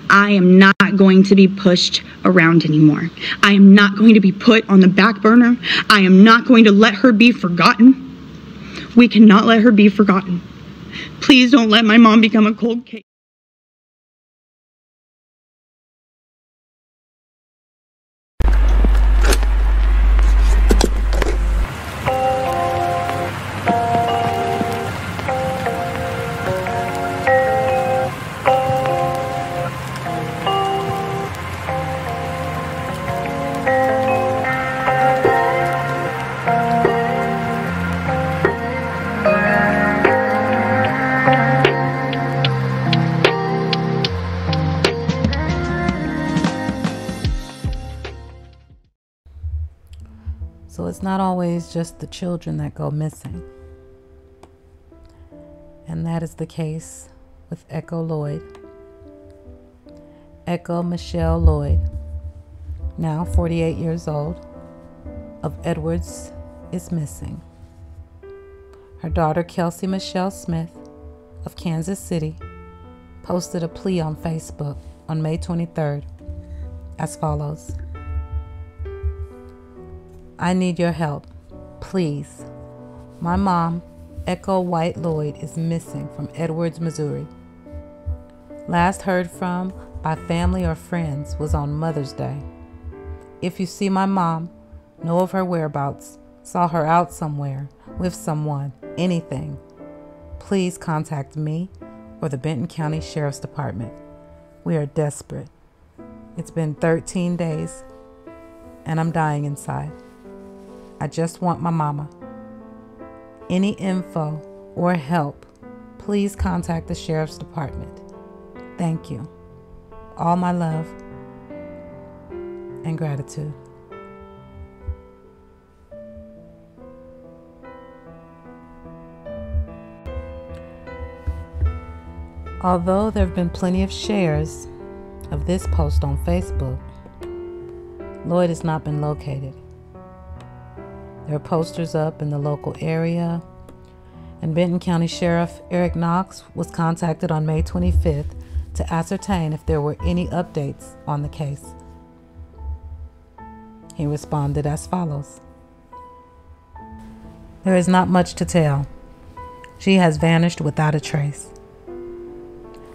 I am not going to be pushed around anymore. I am not going to be put on the back burner. I am not going to let her be forgotten. We cannot let her be forgotten. Please don't let my mom become a cold case. So it's not always just the children that go missing. And that is the case with Echo Lloyd. Echo Michelle Lloyd, now 48 years old, of Edwards, is missing. Her daughter, Kelsey Michelle Smith, of Kansas City, posted a plea on Facebook on May 23rd as follows. I need your help, please. My mom, Echo White Lloyd, is missing from Edwards, Missouri. Last heard from by family or friends was on Mother's Day. If you see my mom, know of her whereabouts, saw her out somewhere, with someone, anything, please contact me or the Benton County Sheriff's Department. We are desperate. It's been 13 days and I'm dying inside. I just want my mama. Any info or help, please contact the Sheriff's Department. Thank you. All my love and gratitude. Although there have been plenty of shares of this post on Facebook, Lloyd has not been located. There are posters up in the local area, and Benton County Sheriff Eric Knox was contacted on May 25th to ascertain if there were any updates on the case. He responded as follows. There is not much to tell. She has vanished without a trace.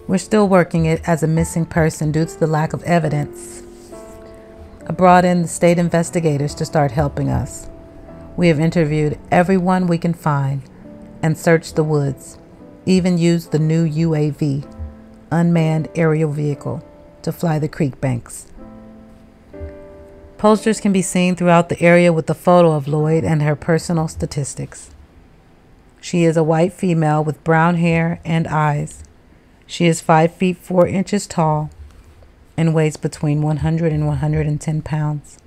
We're still working it as a missing person due to the lack of evidence. I brought in the state investigators to start helping us. We have interviewed everyone we can find and searched the woods, even used the new UAV, unmanned aerial vehicle, to fly the creek banks. Posters can be seen throughout the area with a photo of Lloyd and her personal statistics. She is a white female with brown hair and eyes. She is 5 feet 4 inches tall and weighs between 100 and 110 pounds.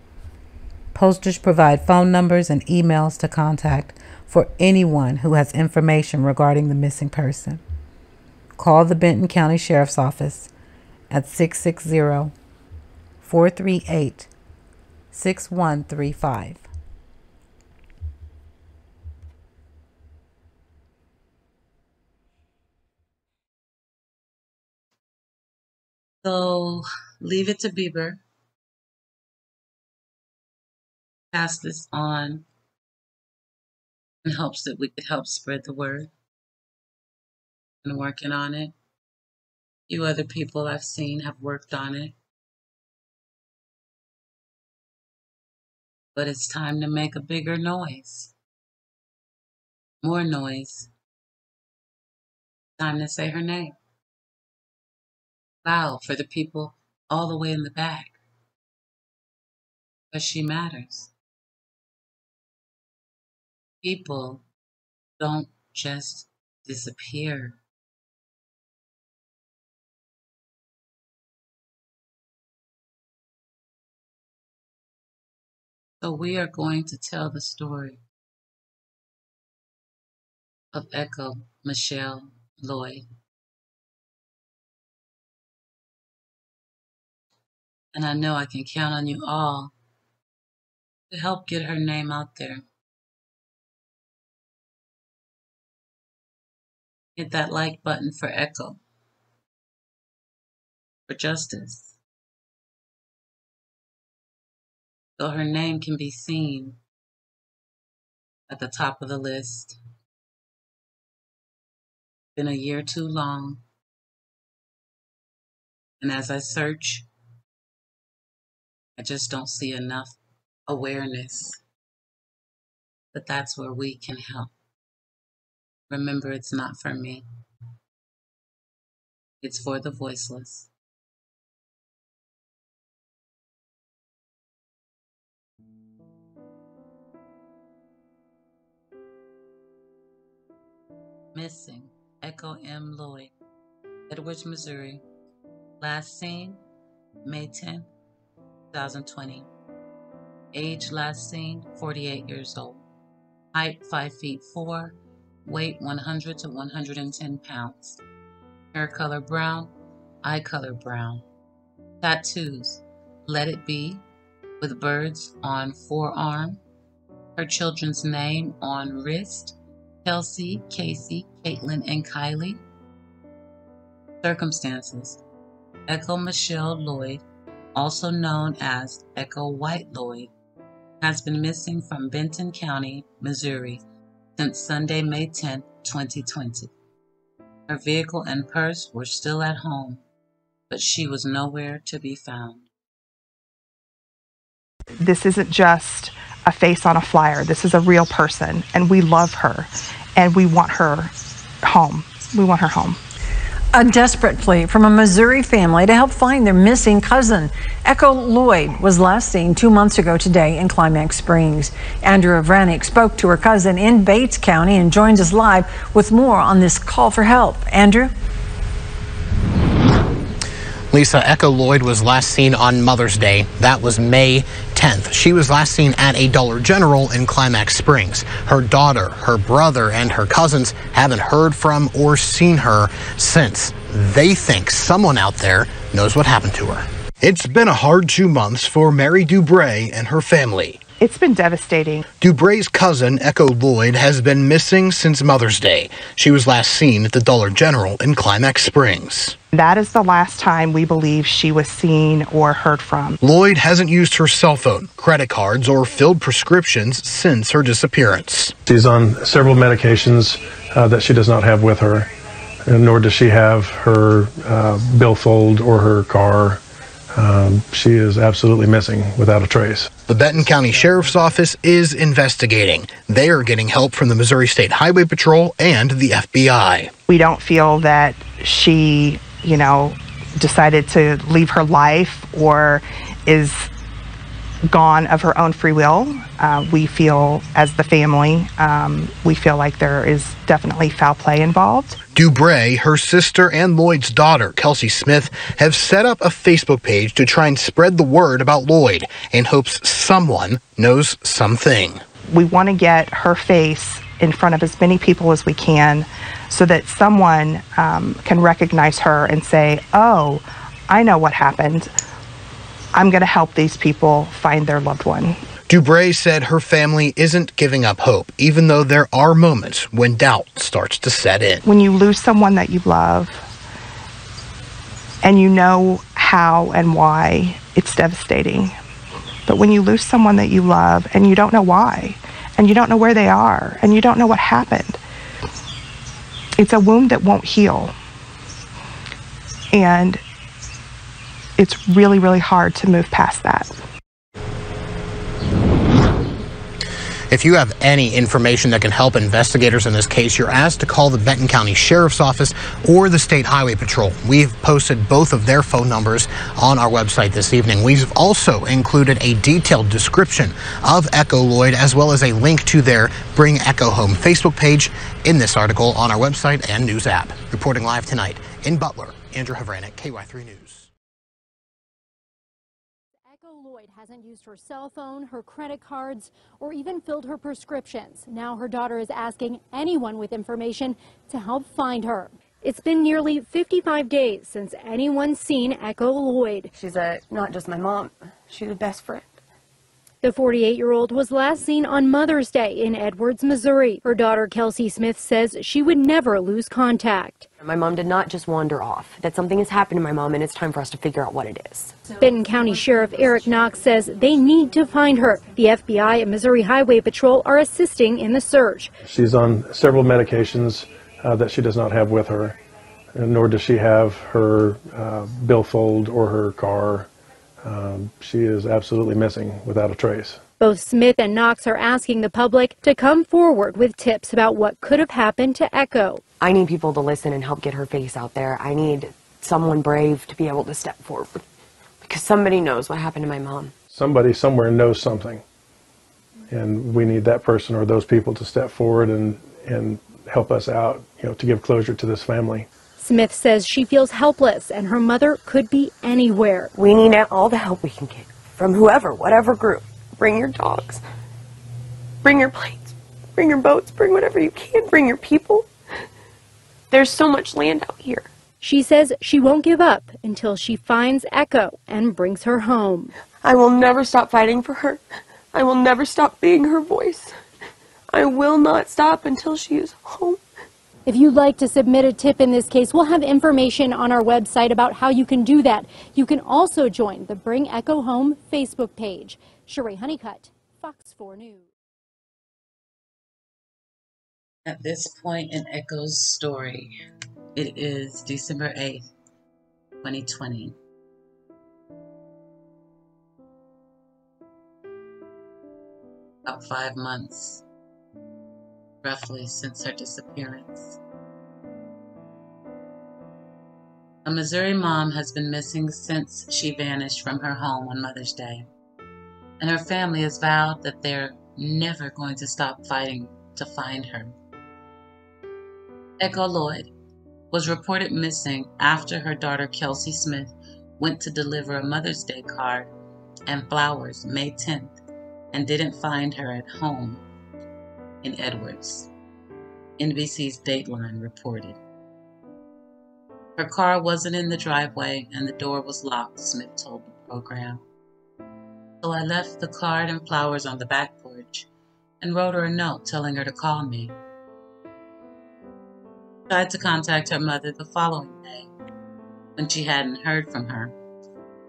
Posters provide phone numbers and emails to contact for anyone who has information regarding the missing person. Call the Benton County Sheriff's Office at 660-438-6135. So leave it to Bieber. Pass this on in hopes that we could help spread the word. And working on it. A few other people I've seen have worked on it. But it's time to make a bigger noise. More noise. Time to say her name. Loud for the people all the way in the back. Because she matters. People don't just disappear. So we are going to tell the story of Echo Michelle Lloyd. And I know I can count on you all to help get her name out there. Hit that like button for Echo. for justice. So her name can be seen at the top of the list. Been a year too long. And as I search, I just don't see enough awareness. But that's where we can help. Remember, it's not for me. It's for the voiceless. Missing, Echo M. Lloyd, Edwards, Missouri. Last seen, May 10, 2020. Age last seen, 48 years old. Height, 5'4", weight 100 to 110 pounds. Hair color brown, eye color brown. Tattoos, Let It Be, with birds on forearm. Her children's name on wrist, Kelsey, Casey, Caitlin, and Kylie. Circumstances, Echo Michelle Lloyd, also known as Echo White Lloyd, has been missing from Benton County, Missouri, since Sunday, May 10, 2020. Her vehicle and purse were still at home, but she was nowhere to be found. This isn't just a face on a flyer. This is a real person, and we love her, and we want her home. We want her home. A desperate plea from a Missouri family to help find their missing cousin. Echo Lloyd was last seen 2 months ago today in Climax Springs. Andrew Vranick spoke to her cousin in Bates County and joins us live with more on this call for help. Andrew? Lisa, Echo Lloyd was last seen on Mother's Day. That was May 10th. She was last seen at a Dollar General in Climax Springs. Her daughter, her brother, and her cousins haven't heard from or seen her since. They think someone out there knows what happened to her. It's been a hard 2 months for Mary Dubray and her family. It's been devastating. Dubray's cousin, Echo Lloyd, has been missing since Mother's Day. She was last seen at the Dollar General in Climax Springs. That is the last time we believe she was seen or heard from. Lloyd hasn't used her cell phone, credit cards, or filled prescriptions since her disappearance. She's on several medications that she does not have with her, nor does she have her billfold or her car. She is absolutely missing without a trace. The Benton County Sheriff's Office is investigating. They are getting help from the Missouri State Highway Patrol and the FBI. We don't feel that she, decided to leave her life or is gone of her own free will. We feel, as the family, we feel like there is definitely foul play involved. Dubray, her sister, and Lloyd's daughter, Kelsey Smith, have set up a Facebook page to try and spread the word about Lloyd in hopes someone knows something. We want to get her face in front of as many people as we can so that someone can recognize her and say, oh, I know what happened. I'm going to help these people find their loved one. Dubray said her family isn't giving up hope, even though there are moments when doubt starts to set in. When you lose someone that you love and you know how and why, it's devastating. But when you lose someone that you love and you don't know why, and you don't know where they are, and you don't know what happened, it's a wound that won't heal. And it's really, really hard to move past that. If you have any information that can help investigators in this case, you're asked to call the Benton County Sheriff's Office or the State Highway Patrol. We've posted both of their phone numbers on our website this evening. We've also included a detailed description of Echo Lloyd, as well as a link to their Bring Echo Home Facebook page in this article on our website and news app. Reporting live tonight in Butler, Andrew Havranek, KY3 News. Lloyd hasn't used her cell phone, her credit cards, or even filled her prescriptions. Now her daughter is asking anyone with information to help find her. It's been nearly 55 days since anyone's seen Echo Lloyd. She's not just my mom, she's a best friend. The 48-year-old was last seen on Mother's Day in Edwards, Missouri. Her daughter, Kelsey Smith, says she would never lose contact. My mom did not just wander off. That something has happened to my mom, and it's time for us to figure out what it is. Benton County Sheriff Eric Knox says they need to find her. The FBI and Missouri Highway Patrol are assisting in the search. She's on several medications that she does not have with her, nor does she have her billfold or her car. She is absolutely missing without a trace. Both Smith and Knox are asking the public to come forward with tips about what could have happened to Echo. I need people to listen and help get her face out there. I need someone brave to be able to step forward because somebody knows what happened to my mom. Somebody somewhere knows something, and we need that person or those people to step forward and help us out, to give closure to this family. Smith says she feels helpless and her mother could be anywhere. We need all the help we can get from whoever, whatever group. Bring your dogs, bring your planes, bring your boats, bring whatever you can, bring your people. There's so much land out here. She says she won't give up until she finds Echo and brings her home. I will never stop fighting for her. I will never stop being her voice. I will not stop until she is home. If you'd like to submit a tip in this case, we'll have information on our website about how you can do that. You can also join the Bring Echo Home Facebook page. Sheree Honeycutt, Fox 4 News. At this point in Echo's story, it is December 8th, 2020. About 5 months, roughly, since her disappearance. A Missouri mom has been missing since she vanished from her home on Mother's Day, and her family has vowed that they're never going to stop fighting to find her. Echo Lloyd was reported missing after her daughter Kelsey Smith went to deliver a Mother's Day card and flowers May 10th and didn't find her at home in Edwards. NBC's Dateline reported. Her car wasn't in the driveway and the door was locked, Smith told the program. So I left the card and flowers on the back porch and wrote her a note telling her to call me. Tried to contact her mother the following day when she hadn't heard from her,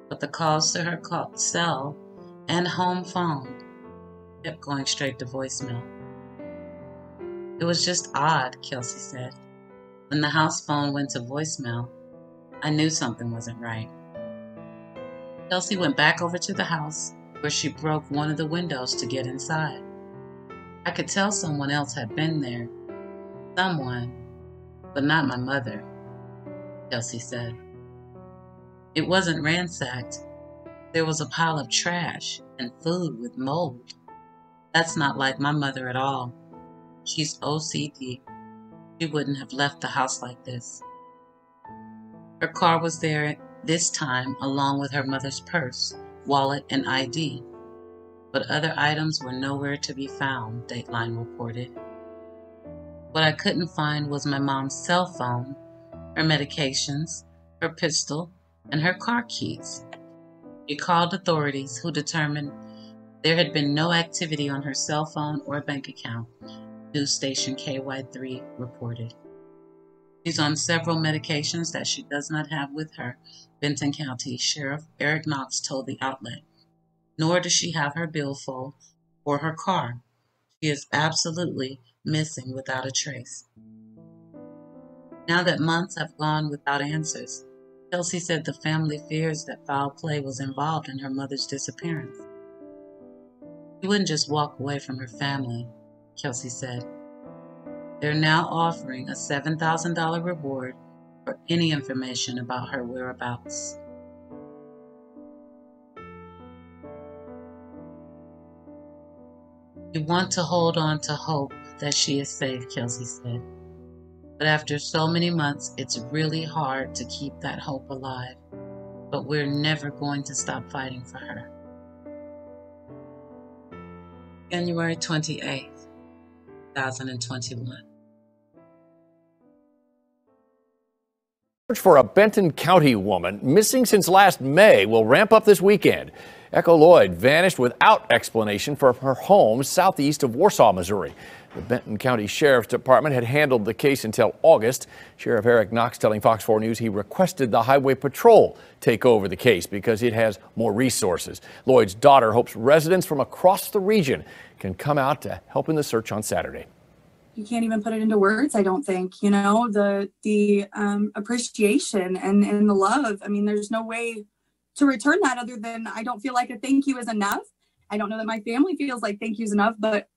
but the calls to her cell and home phone kept going straight to voicemail. It was just odd, Kelsey said. When the house phone went to voicemail, I knew something wasn't right. Kelsey went back over to the house where she broke one of the windows to get inside. I could tell someone else had been there. Someone, but not my mother, Kelsey said. It wasn't ransacked. There was a pile of trash and food with mold. That's not like my mother at all. She's OCD. She wouldn't have left the house like this. Her car was there this time along with her mother's purse, wallet, and ID. But other items were nowhere to be found, Dateline reported. What I couldn't find was my mom's cell phone, her medications, her pistol, and her car keys. She called authorities who determined there had been no activity on her cell phone or bank account, news station KY3 reported. She's on several medications that she does not have with her, Benton County Sheriff Eric Knox told the outlet. Nor does she have her billfold or her car. She is absolutely missing without a trace. Now that months have gone without answers, Kelsey said the family fears that foul play was involved in her mother's disappearance. She wouldn't just walk away from her family, Kelsey said. They're now offering a $7,000 reward for any information about her whereabouts. We want to hold on to hope that she is safe, Kelsey said. But after so many months, it's really hard to keep that hope alive. But we're never going to stop fighting for her. January 28th, 2021. Search for a Benton County woman missing since last May will ramp up this weekend Echo Lloyd vanished without explanation from her home southeast of Warsaw, Missouri. The Benton County Sheriff's Department had handled the case until August. Sheriff Eric Knox telling Fox 4 News he requested the Highway Patrol take over the case because it has more resources. Lloyd's daughter hopes residents from across the region can come out to help in the search on Saturday. You can't even put it into words, I don't think. You know, the appreciation and the love. I mean, there's no way to return that other than I don't feel like a thank you is enough. I don't know that my family feels like thank you is enough, but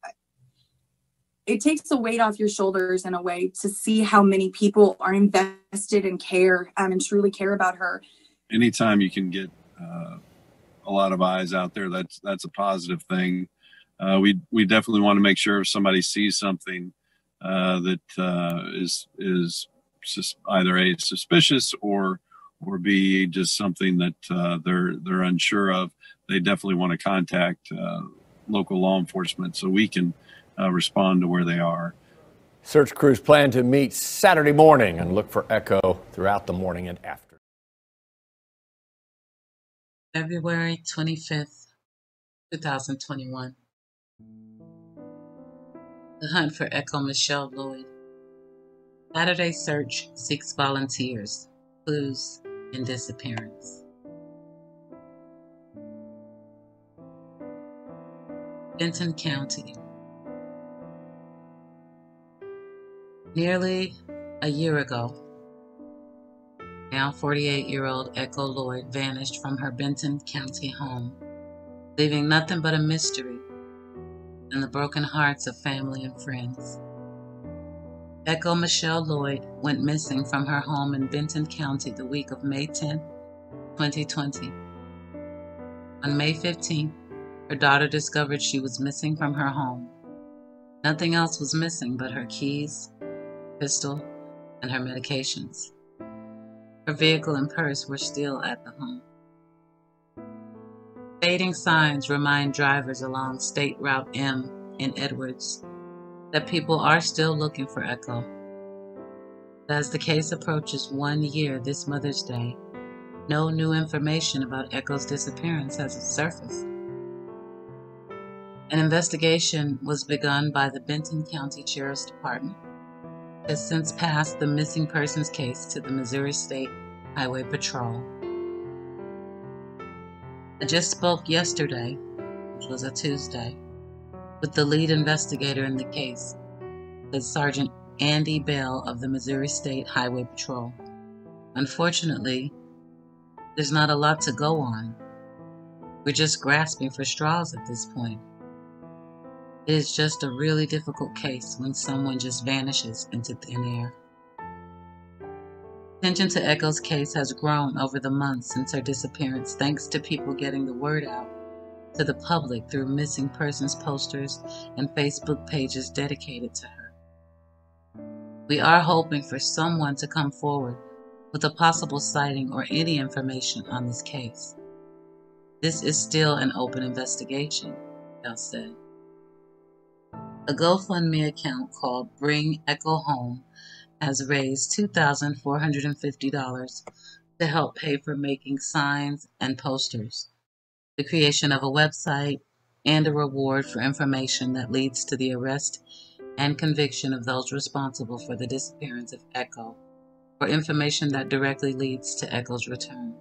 it takes a weight off your shoulders in a way to see how many people are invested in care and truly care about her. Anytime you can get a lot of eyes out there, that's a positive thing. We definitely want to make sure if somebody sees something that is either A, suspicious or B, just something that they're unsure of, they definitely want to contact local law enforcement so we can respond to where they are. Search crews plan to meet Saturday morning and look for Echo throughout the morning and after. February 25th, 2021. The hunt for Echo Michelle Lloyd. Saturday search seeks volunteers, clues, and disappearance. Benton County. Nearly a year ago, now 48-year-old Echo Lloyd vanished from her Benton County home, leaving nothing but a mystery and the broken hearts of family and friends. Echo Michelle Lloyd went missing from her home in Benton County the week of May 10, 2020. On May 15th, her daughter discovered she was missing from her home. Nothing else was missing but her keys, pistol, and her medications. Her vehicle and purse were still at the home. Fading signs remind drivers along State Route M in Edwards that people are still looking for Echo. But as the case approaches 1 year this Mother's Day, no new information about Echo's disappearance has surfaced. An investigation was begun by the Benton County Sheriff's Department, which has since passed the missing persons case to the Missouri State Highway Patrol. I just spoke yesterday, which was a Tuesday, with the lead investigator in the case, the Sergeant Andy Bell of the Missouri State Highway Patrol. Unfortunately, there's not a lot to go on. We're just grasping for straws at this point. It is just a really difficult case when someone just vanishes into thin air. Attention to Echo's case has grown over the months since her disappearance, thanks to people getting the word out to the public through missing persons posters and Facebook pages dedicated to her. We are hoping for someone to come forward with a possible sighting or any information on this case. This is still an open investigation, Bell said. A GoFundMe account called Bring Echo Home has raised $2,450 to help pay for making signs and posters, the creation of a website, and a reward for information that leads to the arrest and conviction of those responsible for the disappearance of Echo, or information that directly leads to Echo's return.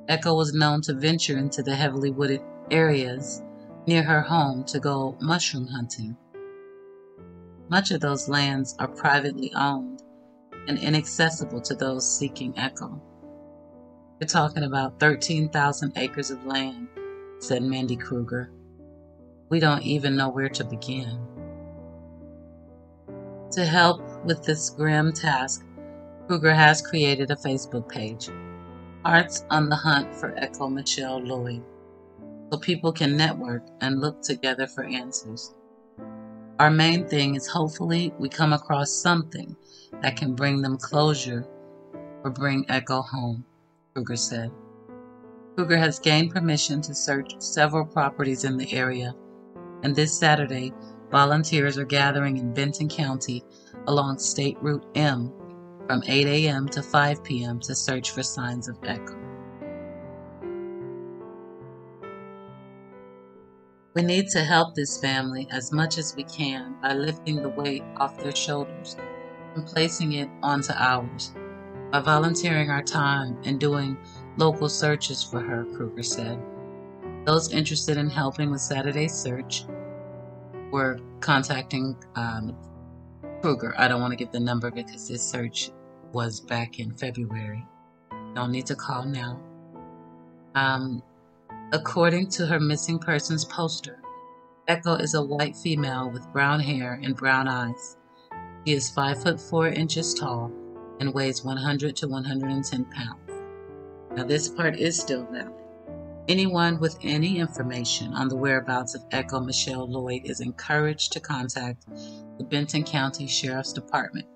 Echo was known to venture into the heavily wooded areas near her home to go mushroom hunting. Much of those lands are privately owned and inaccessible to those seeking Echo. We're talking about 13,000 acres of land, said Mandy Kruger. We don't even know where to begin. To help with this grim task, Kruger has created a Facebook page, Hearts on the Hunt for Echo Michelle Lloyd, so people can network and look together for answers. Our main thing is hopefully we come across something that can bring them closure or bring Echo home, Kruger said. Kruger has gained permission to search several properties in the area, and this Saturday, volunteers are gathering in Benton County along State Route M from 8 a.m. to 5 p.m. to search for signs of Echo. We need to help this family as much as we can by lifting the weight off their shoulders and placing it onto ours, by volunteering our time and doing local searches for her, Kruger said. Those interested in helping with Saturday's search were contacting Kruger. I don't want to give the number because this search was back in February. Don't need to call now. According to her missing persons poster, Echo is a white female with brown hair and brown eyes. She is 5'4" tall and weighs 100 to 110 pounds. Now this part is still valid. Anyone with any information on the whereabouts of Echo Michelle Lloyd is encouraged to contact the Benton County Sheriff's Department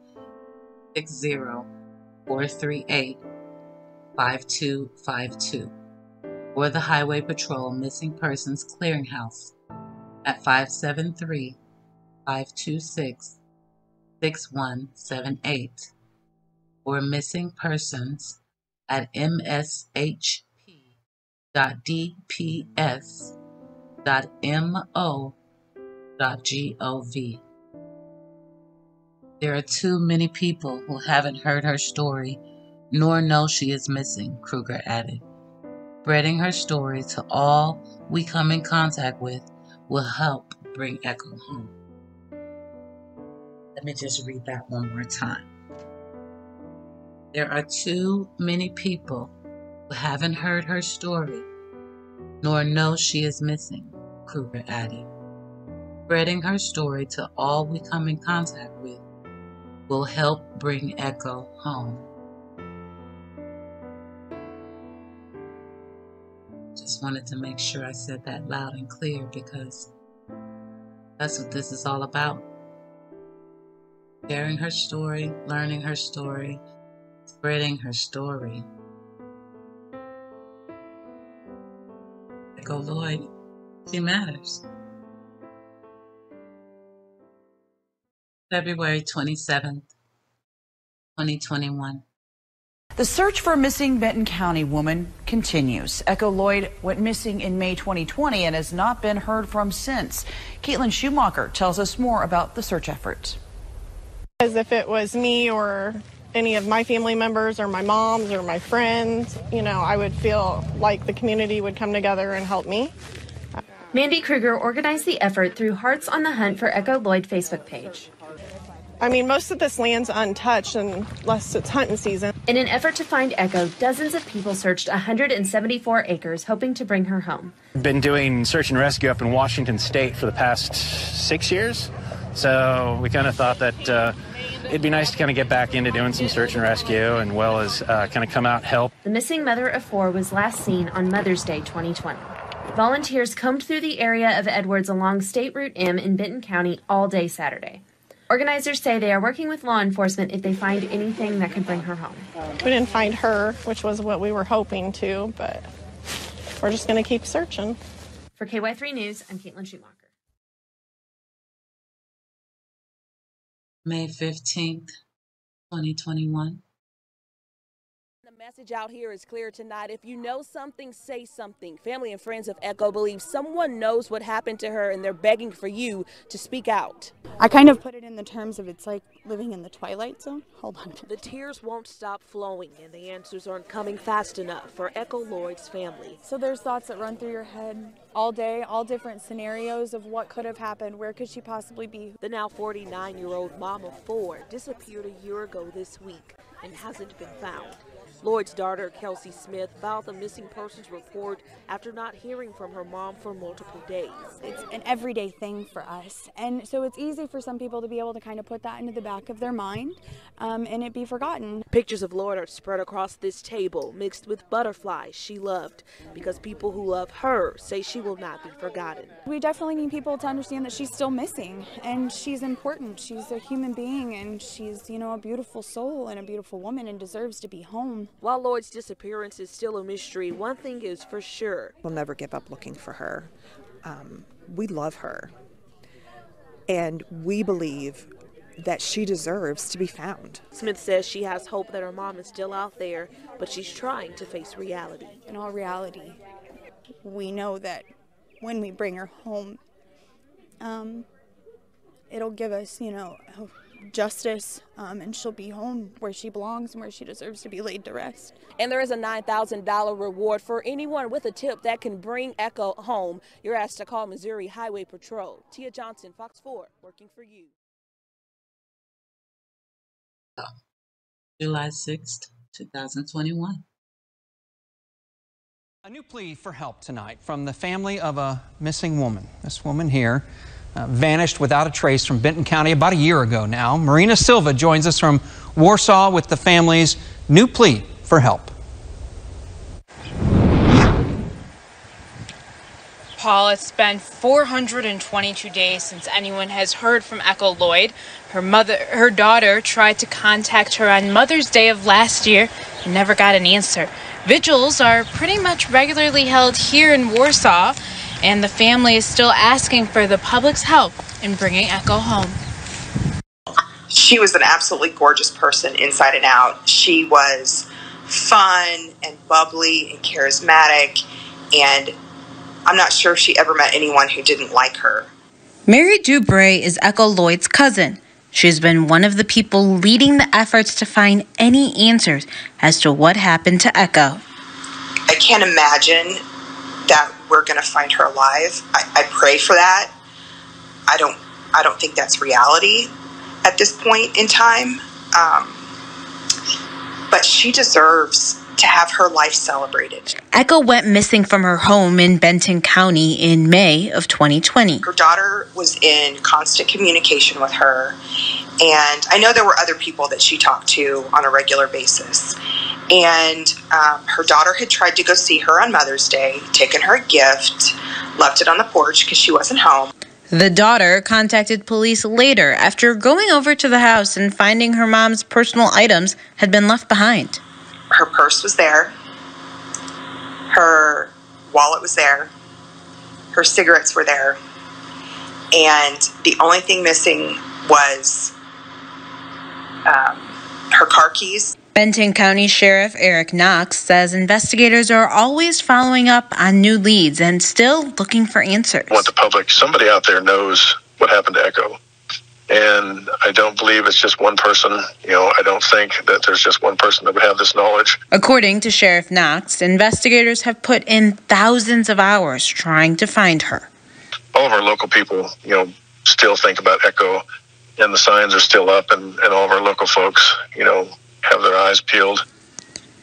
60-438-5252 or the Highway Patrol Missing Persons Clearinghouse at 573-526-6178 or missing persons at mshp.dps.mo.gov. There are too many people who haven't heard her story nor know she is missing, Kruger added. Spreading her story to all we come in contact with will help bring Echo home. Let me just read that one more time. There are too many people who haven't heard her story nor know she is missing, Kruger added. Spreading her story to all we come in contact with will help bring Echo home. Just wanted to make sure I said that loud and clear because that's what this is all about. Sharing her story, learning her story, spreading her story. Echo Lloyd, she matters. February 27th, 2021. The search for a missing Benton County woman continues. Echo Lloyd went missing in May 2020 and has not been heard from since. Caitlin Schumacher tells us more about the search effort. As if it was me or any of my family members or my mom's or my friends, you know, I would feel like the community would come together and help me. Mandy Kruger organized the effort through Hearts on the Hunt for Echo Lloyd Facebook page. I mean, most of this land's untouched unless it's hunting season. In an effort to find Echo, dozens of people searched 174 acres hoping to bring her home. Been doing search and rescue up in Washington State for the past 6 years. So we kind of thought that it'd be nice to kind of get back into doing some search and rescue and well as kind of come out and help. The missing mother of four was last seen on Mother's Day 2020. Volunteers combed through the area of Edwards along State Route M in Benton County all day Saturday. Organizers say they are working with law enforcement if they find anything that could bring her home. We didn't find her, which was what we were hoping to, but we're just going to keep searching. For KY3 News, I'm Caitlin Schumacher. May 15th, 2021. The message out here is clear tonight. If you know something, say something. Family and friends of Echo believe someone knows what happened to her and they're begging for you to speak out. I kind of put it in the terms of it's like living in the twilight zone. Hold on. The tears won't stop flowing and the answers aren't coming fast enough for Echo Lloyd's family. So there's thoughts that run through your head all day, all different scenarios of what could have happened. Where could she possibly be? The now 49-year-old mom of four disappeared a year ago this week and hasn't been found. Lloyd's daughter, Kelsey Smith, filed a missing persons report after not hearing from her mom for multiple days. It's an everyday thing for us, and so it's easy for some people to be able to kind of put that into the back of their mind and it be forgotten. Pictures of Lloyd are spread across this table, mixed with butterflies she loved, because people who love her say she will not be forgotten. We definitely need people to understand that she's still missing, and she's important. She's a human being, and she's, you know, a beautiful soul and a beautiful woman and deserves to be home. While Lloyd's disappearance is still a mystery, one thing is for sure. We'll never give up looking for her. We love her. And we believe that she deserves to be found. Smith says she has hope that her mom is still out there, but she's trying to face reality. In all reality, we know that when we bring her home, it'll give us, justice, and she'll be home where she belongs and where she deserves to be laid to rest. And there is a $9,000 reward for anyone with a tip that can bring Echo home. You're asked to call Missouri Highway Patrol. Tia Johnson, Fox 4, working for you. July 6th, 2021. A new plea for help tonight from the family of a missing woman. This woman here vanished without a trace from Benton County about a year ago now. Marina Silva joins us from Warsaw with the family's new plea for help. Paul, it's been 422 days since anyone has heard from Echo Lloyd. Her daughter tried to contact her on Mother's Day of last year and never got an answer. Vigils are pretty much regularly held here in Warsaw, and the family is still asking for the public's help in bringing Echo home. She was an absolutely gorgeous person inside and out. She was fun and bubbly and charismatic, and I'm not sure if she ever met anyone who didn't like her. Mary Dubray is Echo Lloyd's cousin. She's been one of the people leading the efforts to find any answers as to what happened to Echo. I can't imagine that we're going to find her alive. I pray for that. I don't think that's reality at this point in time. But she deserves to have her life celebrated. Echo went missing from her home in Benton County in May of 2020. Her daughter was in constant communication with her, and I know there were other people that she talked to on a regular basis. And her daughter had tried to go see her on Mother's Day, taken her a gift, left it on the porch because she wasn't home. The daughter contacted police later after going over to the house and finding her mom's personal items had been left behind. Her purse was there, her wallet was there, her cigarettes were there, and the only thing missing was her car keys. Benton County Sheriff Eric Knox says investigators are always following up on new leads and still looking for answers. I want the public, somebody out there knows what happened to Echo. And I don't believe it's just one person. I don't think that there's just one person that would have this knowledge. According to Sheriff Knox, investigators have put in thousands of hours trying to find her. All of our local people, still think about Echo, and the signs are still up, and all of our local folks, have their eyes peeled.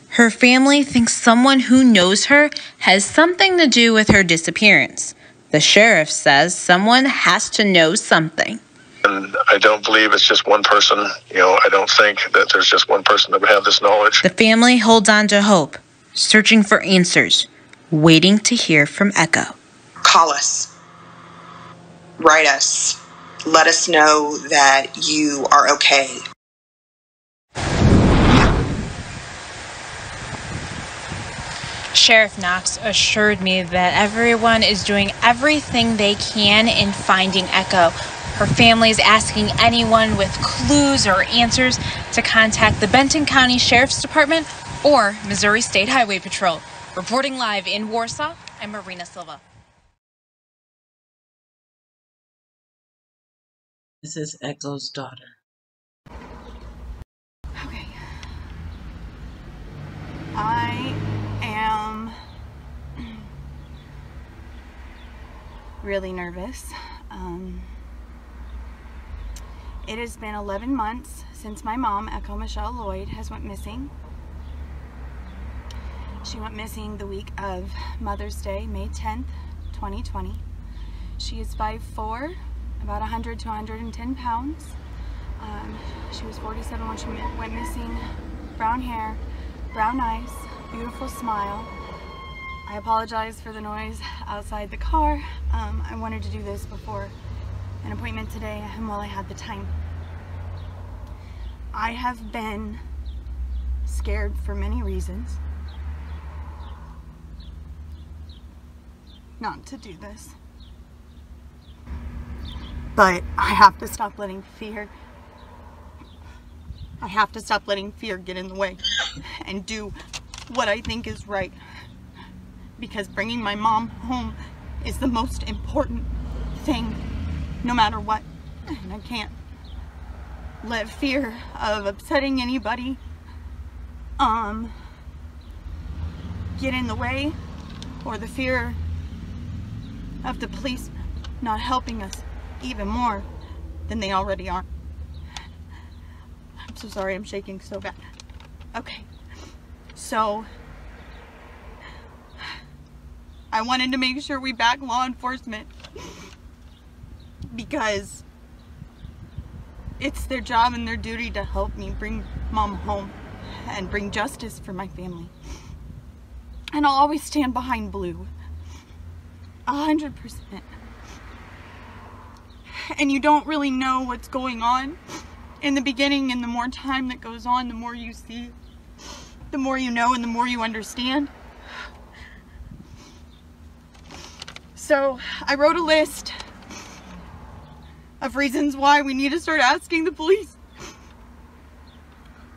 Her family thinks someone who knows her has something to do with her disappearance. The sheriff says someone has to know something. And I don't believe it's just one person. I don't think that there's just one person that would have this knowledge. The family holds on to hope, searching for answers, waiting to hear from Echo. Call us. Write us. Let us know that you are okay. Sheriff Knox assured me that everyone is doing everything they can in finding Echo. Her family is asking anyone with clues or answers to contact the Benton County Sheriff's Department or Missouri State Highway Patrol. Reporting live in Warsaw, I'm Marina Silva. This is Echo's daughter. Okay. I am really nervous. It has been 11 months since my mom, Echo Michelle Lloyd, has went missing. She went missing the week of Mother's Day, May 10th, 2020. She is 5'4", about 100 to 110 pounds. She was 47 when she went missing. Brown hair, brown eyes, beautiful smile. I apologize for the noise outside the car. I wanted to do this before an appointment today and while I had the time. I have been scared for many reasons not to do this. But I have to stop letting fear get in the way and do what I think is right. Because bringing my mom home is the most important thing, no matter what. And I can't let fear of upsetting anybody get in the way, or the fear of the police not helping us even more than they already are. I'm so sorry, I'm shaking so bad. Okay, so I wanted to make sure we back law enforcement because it's their job and their duty to help me bring Mom home and bring justice for my family. And I'll always stand behind Blue, 100%. And you don't really know what's going on in the beginning, and the more time that goes on, the more you see, the more you know, and the more you understand. So I wrote a list of reasons why we need to start asking the police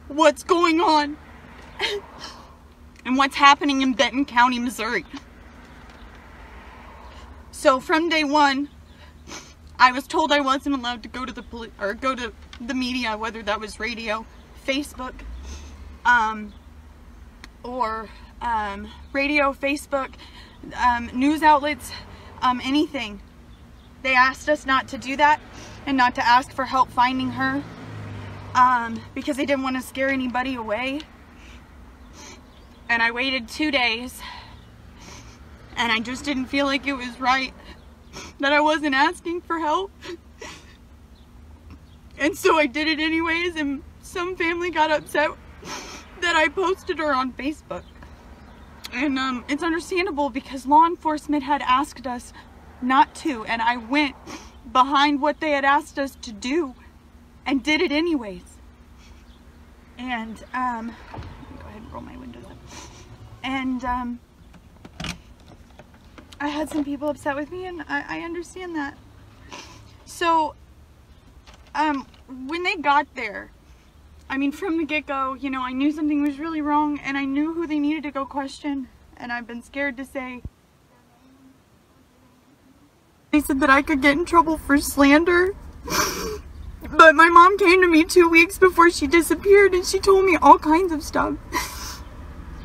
what's going on and what's happening in Benton County, Missouri. So from day one, I was told I wasn't allowed to go to the police or go to the media, whether that was radio, Facebook, radio, Facebook, news outlets, anything. They asked us not to do that and not to ask for help finding her because they didn't want to scare anybody away. And I waited 2 days, and I just didn't feel like it was right that I wasn't asking for help. And so I did it anyways, and some family got upset that I posted her on Facebook. And it's understandable because law enforcement had asked us not to, and I went behind what they had asked us to do and did it anyways. And go ahead and roll my windows up. And I had some people upset with me, and I understand that. So when they got there, I mean, from the get-go, you know, I knew something was really wrong, and I knew who they needed to go question, and I've been scared to say. They said that I could get in trouble for slander, but my mom came to me 2 weeks before she disappeared, and she told me all kinds of stuff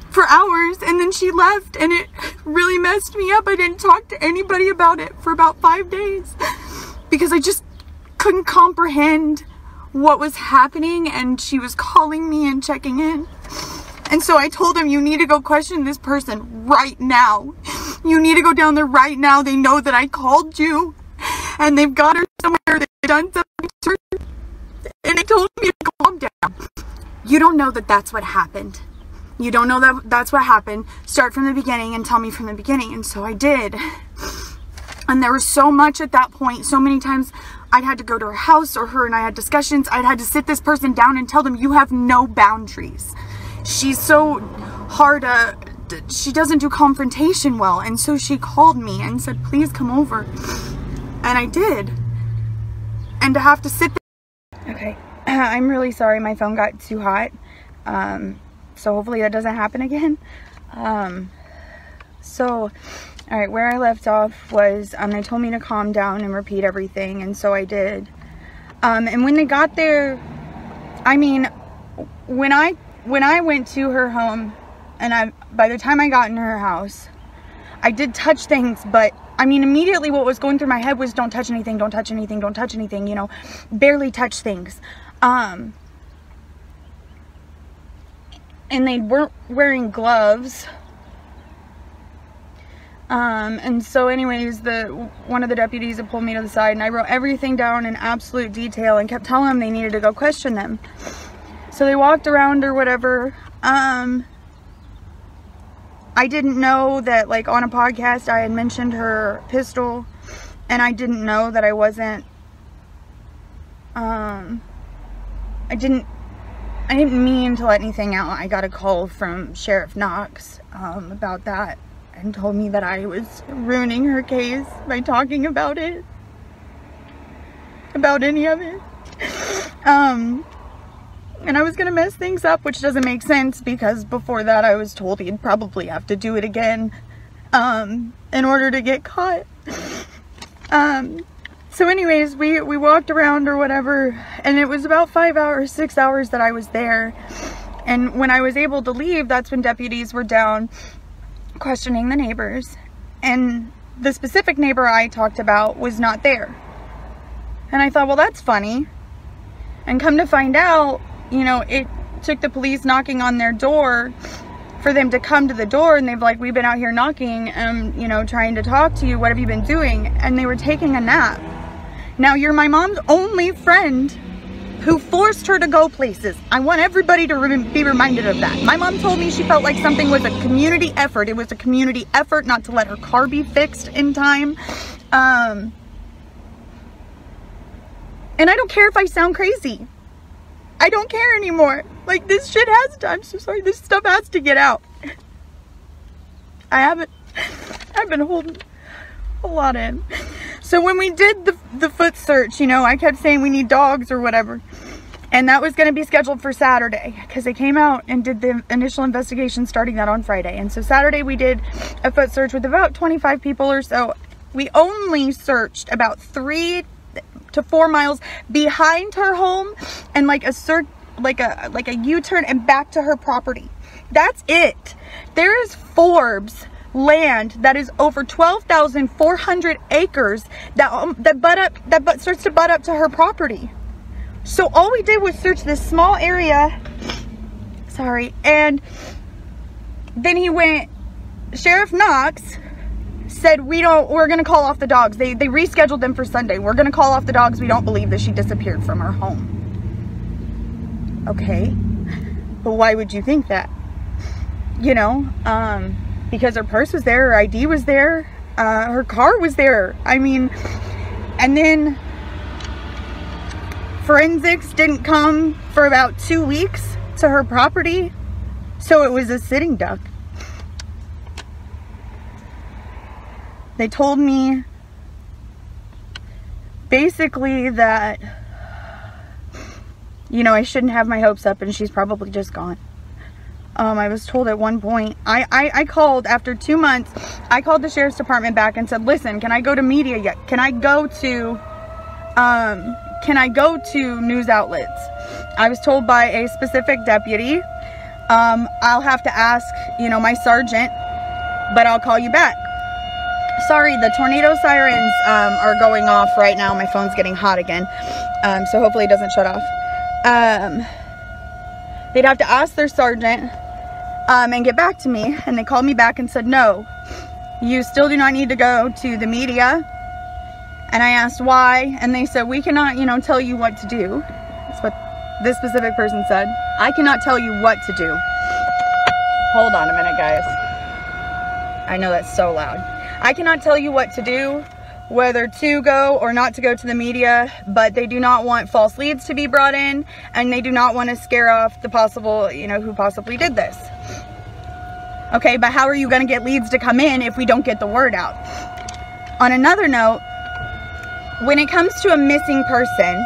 for hours, and then she left, and it really messed me up. I didn't talk to anybody about it for about 5 days because I just couldn't comprehend what was happening, and she was calling me and checking in. And so I told him, you need to go question this person right now. You need to go down there right now. They know that I called you, and they've got her somewhere. They've done something to her, and they told me to calm down. You don't know that that's what happened. You don't know that that's what happened. Start from the beginning and tell me from the beginning. And so I did. And there was so much at that point, so many times I'd had to go to her house, or her and I had discussions. I'd had to sit this person down and tell them, you have no boundaries. She's so hard, she doesn't do confrontation well. And so she called me and said, please come over. And I did. And to have to sit there. Okay, I'm really sorry my phone got too hot. So hopefully that doesn't happen again. All right, where I left off was they told me to calm down and repeat everything, and so I did. And when they got there, I mean, when I went to her home, and by the time I got in her house, I did touch things, but I mean, immediately what was going through my head was don't touch anything, don't touch anything, don't touch anything, you know, barely touch things. And they weren't wearing gloves. And so anyways, one of the deputies had pulled me to the side, and I wrote everything down in absolute detail and kept telling them they needed to go question them. So they walked around or whatever. I didn't know that, like, on a podcast I had mentioned her pistol, and I didn't know that I wasn't, I didn't mean to let anything out. I got a call from Sheriff Knox about that, and told me that I was ruining her case by talking about it, about any of it. And I was gonna mess things up, which doesn't make sense because before that I was told he'd probably have to do it again. in order to get caught. So anyways, we walked around or whatever, and it was about 5 hours, 6 hours that I was there. And when I was able to leave, that's when deputies were down questioning the neighbors. And the specific neighbor I talked about was not there. And I thought, well, that's funny. And come to find out, you know, it took the police knocking on their door for them to come to the door, and they've like, we've been out here knocking, you know, trying to talk to you. What have you been doing? And they were taking a nap. Now, you're my mom's only friend who forced her to go places. I want everybody to be reminded of that. My mom told me she felt like something was a community effort. It was a community effort not to let her car be fixed in time. And I don't care if I sound crazy. I don't care anymore. Like, this shit has to, I'm so sorry, this stuff has to get out. I've been holding a lot in. So when we did the foot search, you know, I kept saying we need dogs or whatever. And that was going to be scheduled for Saturday, because they came out and did the initial investigation starting that on Friday. And so Saturday we did a foot search with about 25 people or so. We only searched about 3 to 4 miles behind her home, and like a U-turn and back to her property. That's it. There is Forbes land that is over 12,400 acres that starts to butt up to her property. So all we did was search this small area. Sorry. And then he went, Sheriff Knox said, we're going to call off the dogs. They rescheduled them for Sunday. We're going to call off the dogs. We don't believe that she disappeared from her home. Okay. But why would you think that? You know, because her purse was there, her ID was there, her car was there. I mean, and then forensics didn't come for about 2 weeks to her property. So it was a sitting duck. They told me basically that, you know, I shouldn't have my hopes up and she's probably just gone. I was told at one point, I called after 2 months, I called the sheriff's department back and said, listen, can I go to media yet? Can I go to news outlets? I was told by a specific deputy, I'll have to ask, you know, my sergeant, but I'll call you back. Sorry, the tornado sirens are going off right now. My phone's getting hot again, so hopefully it doesn't shut off. They'd have to ask their sergeant and get back to me, and they called me back and said, no, you still do not need to go to the media. And I asked why, and they said, we cannot, you know, tell you what to do. That's what this specific person said. I cannot tell you what to do. Hold on a minute, guys. I know that's so loud. I cannot tell you what to do, whether to go or not to go to the media, but they do not want false leads to be brought in, and they do not want to scare off the possible, you know, who possibly did this. Okay, but how are you going to get leads to come in if we don't get the word out? On another note, when it comes to a missing person,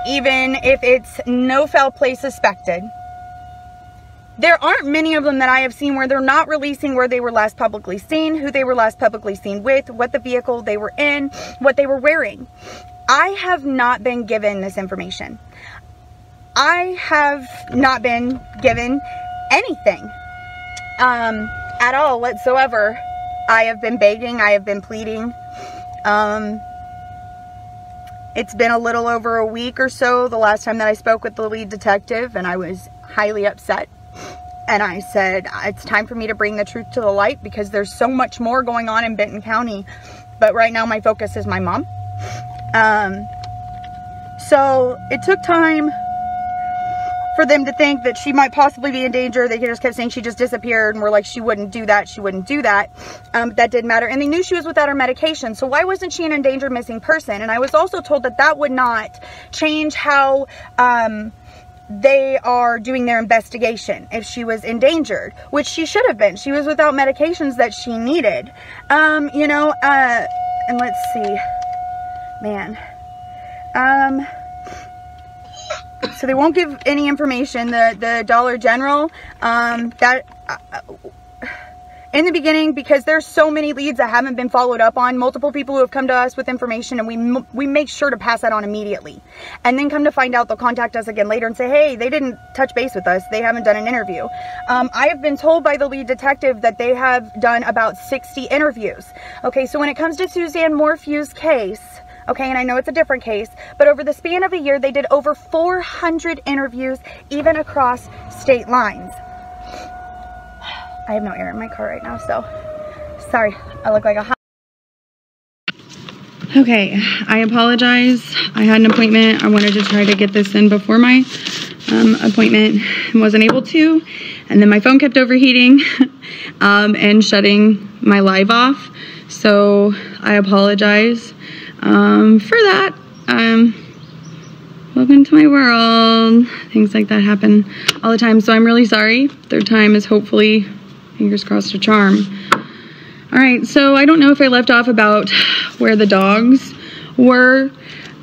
even if it's no foul play suspected, there aren't many of them that I have seen where they're not releasing where they were last publicly seen, who they were last publicly seen with, what the vehicle they were in, what they were wearing. I have not been given this information. I have not been given anything at all whatsoever. I have been begging, I have been pleading. It's been a little over a week or so the last time that I spoke with the lead detective, and I was highly upset. And I said, it's time for me to bring the truth to the light because there's so much more going on in Benton County. But right now my focus is my mom. So it took time for them to think that she might possibly be in danger. They just kept saying she just disappeared, and we're like, she wouldn't do that, she wouldn't do that. That didn't matter. And they knew she was without her medication. So why wasn't she an endangered missing person? And I was also told that that would not change how they are doing their investigation if she was endangered, which she should have been. She was without medications that she needed. You know, and let's see, man. So they won't give any information. The Dollar General, in the beginning, because there's so many leads that haven't been followed up on, multiple people who have come to us with information, and we make sure to pass that on immediately. And then come to find out, they'll contact us again later and say, hey, they didn't touch base with us. They haven't done an interview. I have been told by the lead detective that they have done about 60 interviews. Okay, so when it comes to Suzanne Morphew's case, okay, and I know it's a different case, but over the span of a year, they did over 400 interviews, even across state lines. I have no air in my car right now, so sorry, I look like a hot. Okay, I apologize. I had an appointment. I wanted to try to get this in before my appointment and wasn't able to. And then my phone kept overheating and shutting my live off. So I apologize for that. Welcome to my world. Things like that happen all the time. So I'm really sorry. Third time is hopefully, fingers crossed, a charm. All right, so I don't know if I left off about where the dogs were.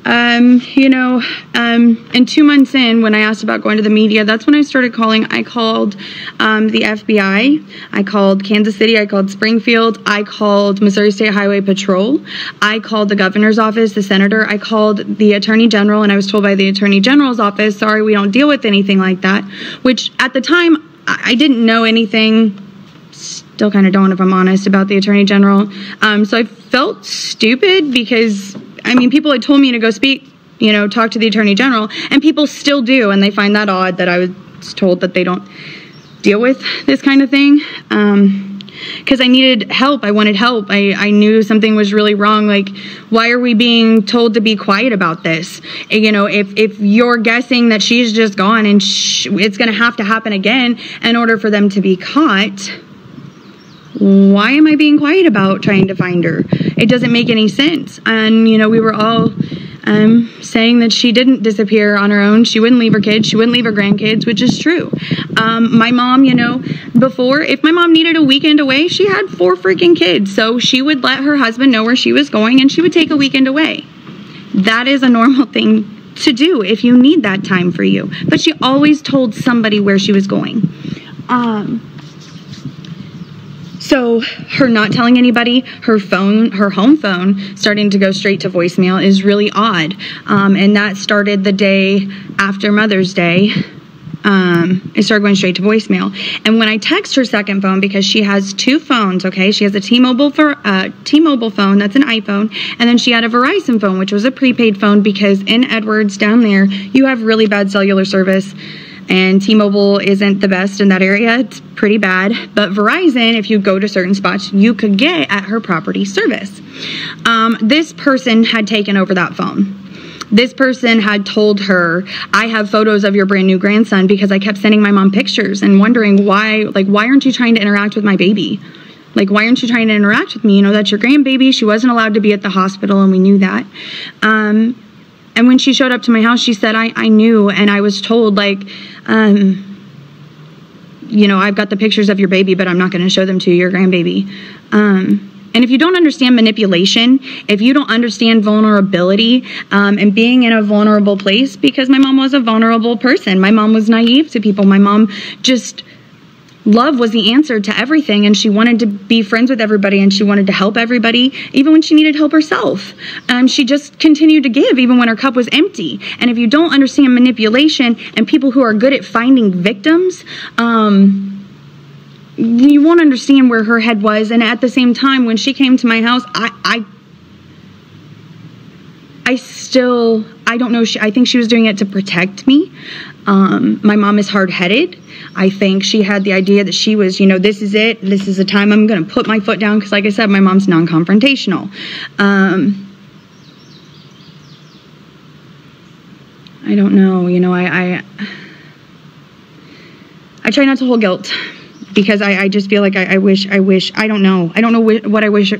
You know, and 2 months in, when I asked about going to the media, that's when I started calling. I called the FBI, I called Kansas City, I called Springfield, I called Missouri State Highway Patrol, I called the governor's office, the senator, I called the attorney general, and I was told by the attorney general's office, sorry, we don't deal with anything like that, which at the time, I didn't know anything. Still kind of don't, if I'm honest, about the attorney general. So I felt stupid because, I mean, people had told me to go speak, you know, talk to the attorney general, and people still do, and they find that odd that I was told that they don't deal with this kind of thing. Because I needed help. I wanted help. I knew something was really wrong. Like, why are we being told to be quiet about this? You know, if you're guessing that she's just gone and it's going to have to happen again in order for them to be caught, why am I being quiet about trying to find her? It doesn't make any sense. And, you know, we were all saying that she didn't disappear on her own. She wouldn't leave her kids. She wouldn't leave her grandkids, which is true. My mom, you know, before, if my mom needed a weekend away, she had 4 freaking kids. So she would let her husband know where she was going, and she would take a weekend away. That is a normal thing to do if you need that time for you. But she always told somebody where she was going. So her not telling anybody, her home phone starting to go straight to voicemail is really odd. And that started the day after Mother's Day. It started going straight to voicemail. And when I text her second phone, because she has 2 phones, okay? She has a T-Mobile phone, that's an iPhone, and then she had a Verizon phone, which was a prepaid phone, because in Edwards down there, you have really bad cellular service. And T-Mobile isn't the best in that area. It's pretty bad. But Verizon, if you go to certain spots, you could get at her property service. This person had taken over that phone. This person had told her, I have photos of your brand new grandson, because I kept sending my mom pictures and wondering why aren't you trying to interact with my baby? Like, why aren't you trying to interact with me? You know, that's your grandbaby. She wasn't allowed to be at the hospital, and we knew that. And when she showed up to my house, she said, I knew, and I was told, like, you know, I've got the pictures of your baby, but I'm not going to show them to your grandbaby. And if you don't understand manipulation, if you don't understand vulnerability, and being in a vulnerable place, because my mom was a vulnerable person. My mom was naive to people. My mom just... Love was the answer to everything, and she wanted to be friends with everybody, and she wanted to help everybody, even when she needed help herself. She just continued to give, even when her cup was empty. And if you don't understand manipulation and people who are good at finding victims, you won't understand where her head was. And at the same time, when she came to my house, I don't know, I think she was doing it to protect me. My mom is hard-headed. I think she had the idea that she was, you know, this is it. This is the time I'm going to put my foot down, because like I said, my mom's non-confrontational. I don't know, you know, I try not to hold guilt, because I just feel like I wish, I don't know what I wish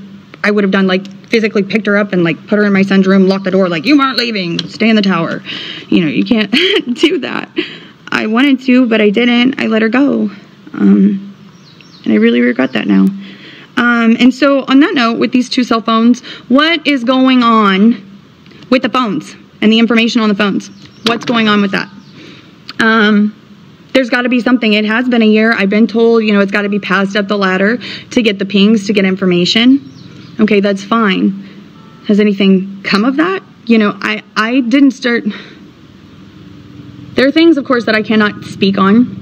I would have done, like physically picked her up and like put her in my son's room, lock the door, like, you aren't leaving, stay in the tower. You know, you can't do that. I wanted to, but I didn't. I let her go. And I really regret that now. And so on that note, with these 2 cell phones, what is going on with the phones and the information on the phones? What's going on with that? There's got to be something. It has been a year. I've been told, you know, it's got to be passed up the ladder to get the pings, to get information. Okay, that's fine. Has anything come of that? You know, I didn't start. There are things, of course, that I cannot speak on,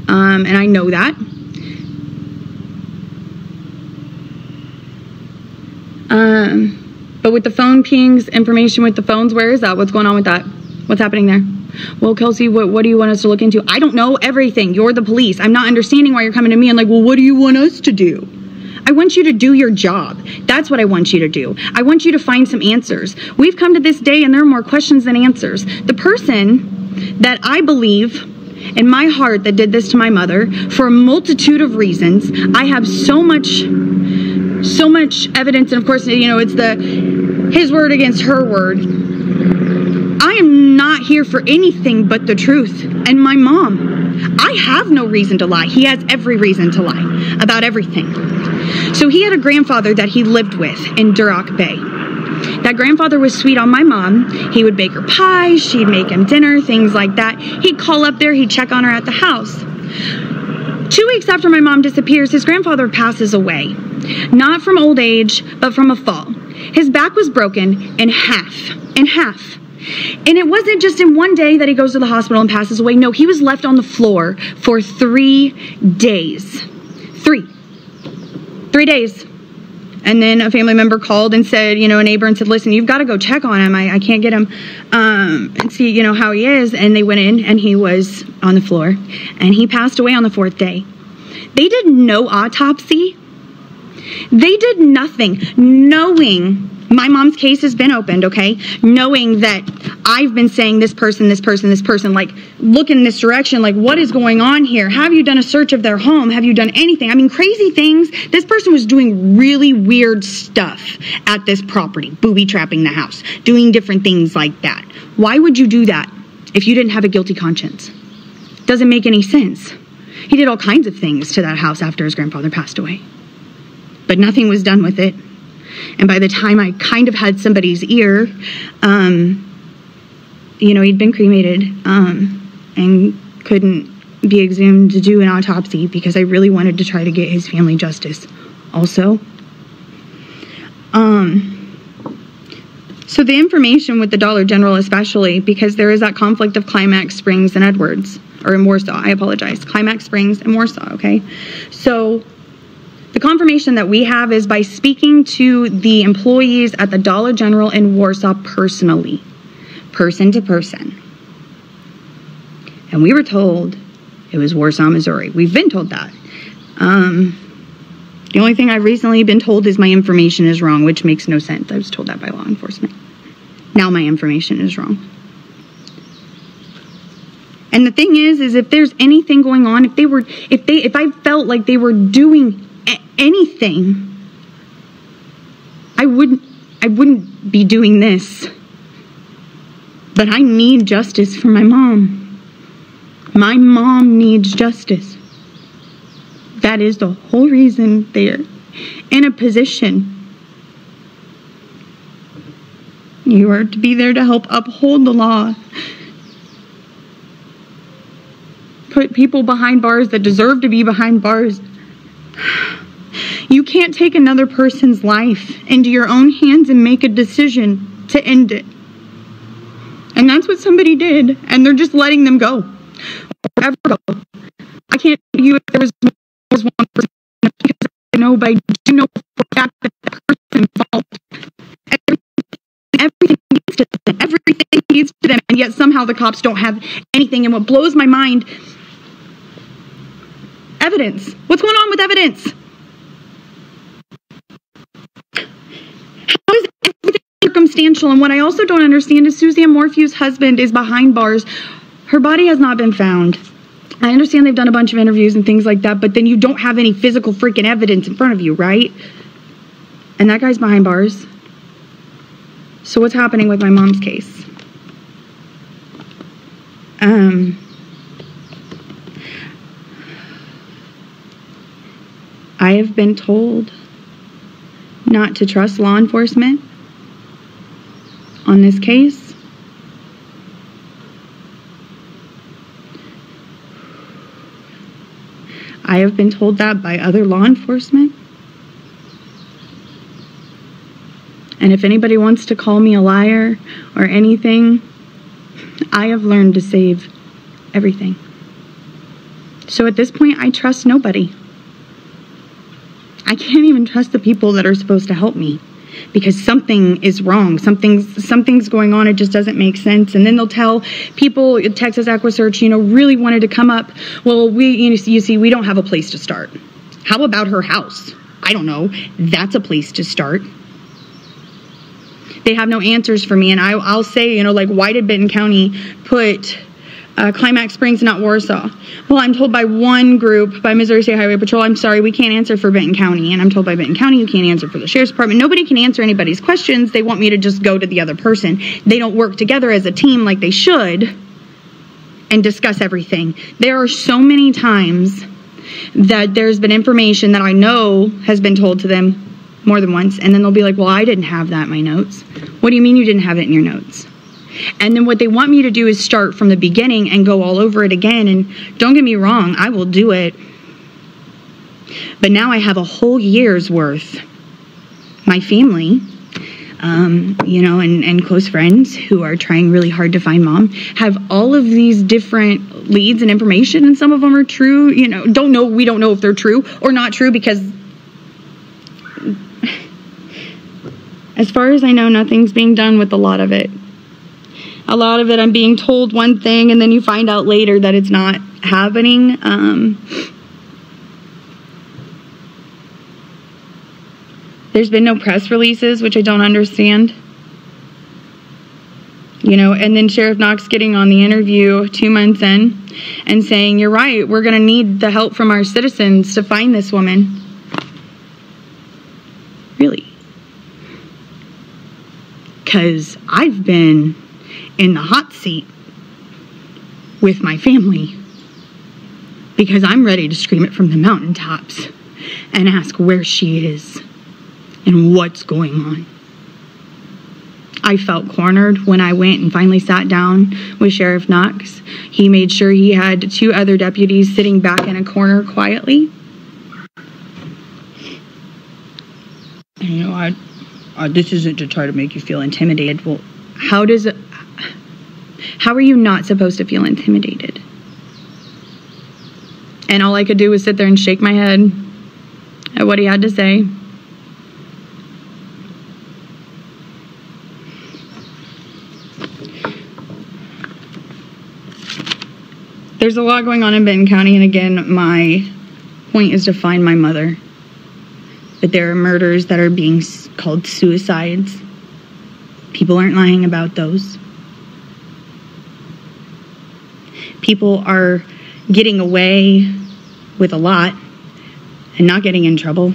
and I know that. But with the phone pings, information with the phones, where is that? What's going on with that? What's happening there? Well, Kelsey, what do you want us to look into? I don't know everything. You're the police. I'm not understanding why you're coming to me and like, well, what do you want us to do? I want you to do your job. That's what I want you to do. I want you to find some answers. We've come to this day and there are more questions than answers. The person that I believe in my heart that did this to my mother, for a multitude of reasons, I have so much evidence, and of course, you know, it's his word against her word. I am not here for anything but the truth. And my mom, I have no reason to lie. He has every reason to lie about everything. So he had a grandfather that he lived with in Duroc Bay. That grandfather was sweet on my mom. He would bake her pies, she'd make him dinner, things like that. He'd call up there, he'd check on her at the house. 2 weeks after my mom disappears, his grandfather passes away. Not from old age, but from a fall. His back was broken in half. And it wasn't just in one day that he goes to the hospital and passes away. No, he was left on the floor for 3 days. 3 days. And then a family member called and said, you know, a neighbor, and said, listen, you've got to go check on him. I can't get him and see, you know, how he is. And they went in and he was on the floor and he passed away on the 4th day. They did no autopsy. They did nothing, knowing my mom's case has been opened, okay? Knowing that I've been saying this person, like, look in this direction, like, what is going on here? Have you done a search of their home? Have you done anything? I mean, crazy things. This person was doing really weird stuff at this property, booby trapping the house, doing different things like that. Why would you do that if you didn't have a guilty conscience? Doesn't make any sense. He did all kinds of things to that house after his grandfather passed away, but nothing was done with it. And by the time I kind of had somebody's ear, you know, he'd been cremated and couldn't be exhumed to do an autopsy because I really wanted to try to get his family justice also. So the information with the Dollar General especially, because there is that conflict of Climax Springs and Edwards, or in Warsaw, I apologize, Climax Springs and Warsaw, okay? So the confirmation that we have is by speaking to the employees at the Dollar General in Warsaw personally, person to person. And we were told it was Warsaw, Missouri. We've been told that. The only thing I've recently been told is my information is wrong, which makes no sense. I was told that by law enforcement. Now my information is wrong. And the thing is if there's anything going on, if I felt like they were doing anything, I wouldn't be doing this. But I need justice for my mom. My mom needs justice. That is the whole reason they're in a position. You are to be there to help uphold the law. Put people behind bars that deserve to be behind bars. You can't take another person's life into your own hands and make a decision to end it. And that's what somebody did, and they're just letting them go. Wherever go. I can't tell you if there was one person, because I know, but I do know for a fact that the person involved. Everything needs to them. Everything needs to them, and yet somehow the cops don't have anything. And what blows my mind, evidence. What's going on with evidence? How is everything circumstantial? And what I also don't understand is Suzanne Morphew's husband is behind bars. Her body has not been found. I understand they've done a bunch of interviews and things like that, but then you don't have any physical freaking evidence in front of you, right? And that guy's behind bars. So what's happening with my mom's case? I have been told not to trust law enforcement on this case. I have been told that by other law enforcement. And if anybody wants to call me a liar or anything, I have learned to save everything. So at this point, I trust nobody. I can't even trust the people that are supposed to help me because something is wrong. Something's going on. It just doesn't make sense. And then they'll tell people, Texas Aqua Search, really wanted to come up. Well, you see, we don't have a place to start. How about her house? I don't know. That's a place to start. They have no answers for me. And I'll say, like, why did Benton County put Climax Springs, not Warsaw? Well, I'm told by one group, by Missouri State Highway Patrol, I'm sorry, we can't answer for Benton County. And I'm told by Benton County, you can't answer for the Sheriff's Department. Nobody can answer anybody's questions. They want me to just go to the other person. They don't work together as a team like they should and discuss everything. There are so many times that there's been information that I know has been told to them more than once, and then they'll be like, well, I didn't have that in my notes. What do you mean you didn't have it in your notes? And then what they want me to do is start from the beginning and go all over it again. And don't get me wrong, I will do it. But now I have a whole year's worth. My family, and close friends who are trying really hard to find mom have all of these different leads and information, and some of them are true. We don't know if they're true or not true because as far as I know, nothing's being done with a lot of it. A lot of it, I'm being told one thing, and then you find out later that it's not happening. There's been no press releases, which I don't understand. And then Sheriff Knox getting on the interview 2 months in and saying, you're right, we're going to need the help from our citizens to find this woman. Really? Because I've been in the hot seat with my family because I'm ready to scream it from the mountaintops and ask where she is and what's going on. I felt cornered when I went and finally sat down with Sheriff Knox. He made sure he had 2 other deputies sitting back in a corner quietly. This isn't to try to make you feel intimidated. Well, how are you not supposed to feel intimidated? And all I could do was sit there and shake my head at what he had to say. There's a lot going on in Benton County, and again, my point is to find my mother. But there are murders that are being called suicides. People aren't lying about those. People are getting away with a lot and not getting in trouble.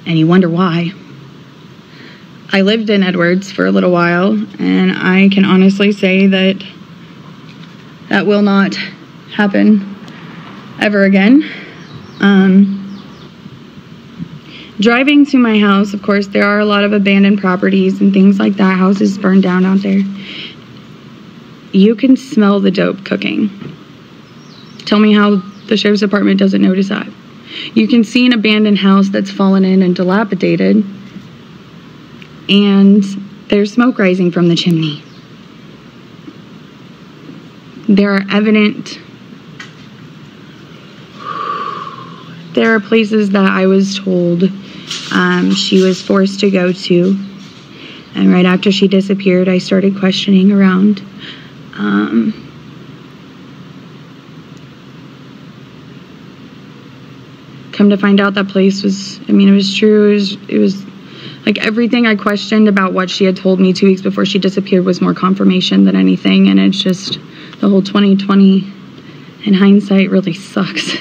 And you wonder why. I lived in Edwards for a little while, and I can honestly say that that will not happen ever again. Driving to my house, of course, there are a lot of abandoned properties and things like that. Houses burned down out there. You can smell the dope cooking. Tell me how the Sheriff's Department doesn't notice that. You can see an abandoned house that's fallen in and dilapidated, and there's smoke rising from the chimney. There are places that I was told she was forced to go to, and right after she disappeared, I started questioning around. Come to find out that place was, it was true. It was like everything I questioned about what she had told me 2 weeks before she disappeared was more confirmation than anything, and it's just the whole 2020 in hindsight really sucks.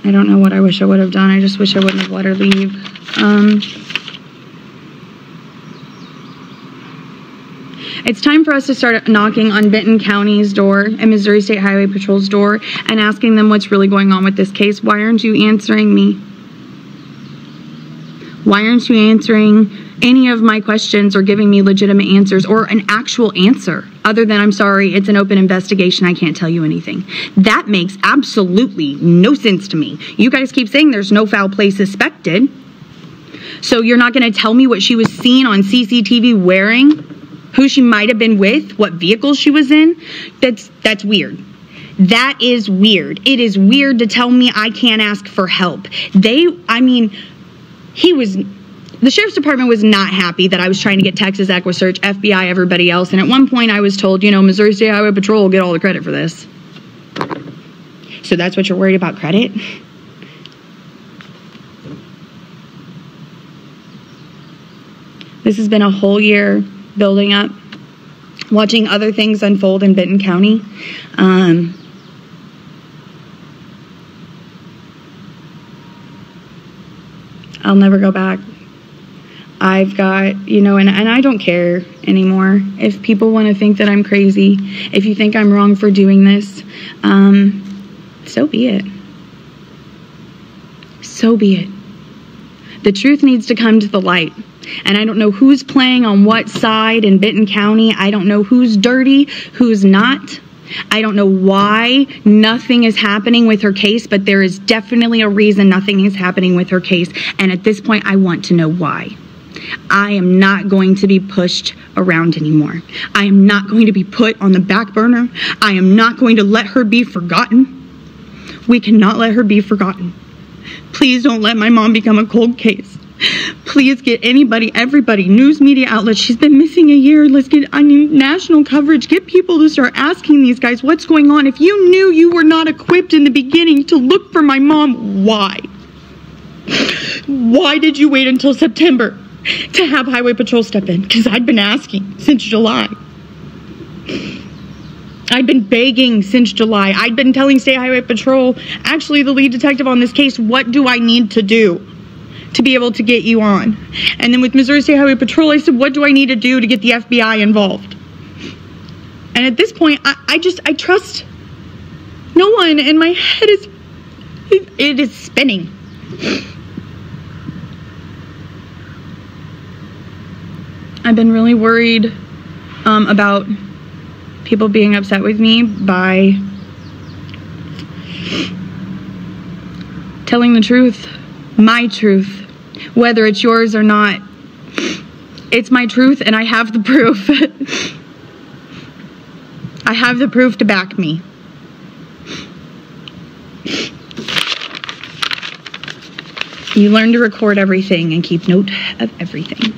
I don't know what I wish I would have done. I just wish I wouldn't have let her leave. It's time for us to start knocking on Benton County's door and Missouri State Highway Patrol's door and asking them what's really going on with this case. Why aren't you answering me? Why aren't you answering any of my questions or giving me legitimate answers or an actual answer? other than, I'm sorry, it's an open investigation, I can't tell you anything. That makes absolutely no sense to me. You guys keep saying there's no foul play suspected. So you're not going to tell me what she was seen on CCTV wearing? Who she might have been with? What vehicle she was in? That's weird. That is weird. It is weird to tell me I can't ask for help. The sheriff's department was not happy that I was trying to get Texas Aqua Search, FBI, everybody else. And at one point I was told, Missouri State Highway Patrol will get all the credit for this. So that's what you're worried about, credit? This has been a whole year building up, watching other things unfold in Benton County. I'll never go back. I've got, and I don't care anymore. If people want to think that I'm crazy, if you think I'm wrong for doing this, so be it. So be it. The truth needs to come to the light. And I don't know who's playing on what side in Benton County. I don't know who's dirty, who's not. I don't know why nothing is happening with her case, but there is definitely a reason nothing is happening with her case. And at this point, I want to know why. I am not going to be pushed around anymore. I am not going to be put on the back burner. I am not going to let her be forgotten. We cannot let her be forgotten. Please don't let my mom become a cold case. Please get everybody, news media outlets. She's been missing a year. Let's get national coverage. Get people to start asking these guys what's going on. If you knew you were not equipped in the beginning to look for my mom, why? Why did you wait until September to have Highway Patrol step in? Because I'd been asking since July. I'd been begging since July. I'd been telling State Highway Patrol, actually the lead detective on this case, what do I need to do to be able to get you on? And then with Missouri State Highway Patrol, I said, what do I need to do to get the FBI involved? And at this point, I trust no one, and my head is spinning. I've been really worried about people being upset with me by telling the truth, my truth, whether it's yours or not. It's my truth, and I have the proof. I have the proof to back me. You learn to record everything and keep note of everything.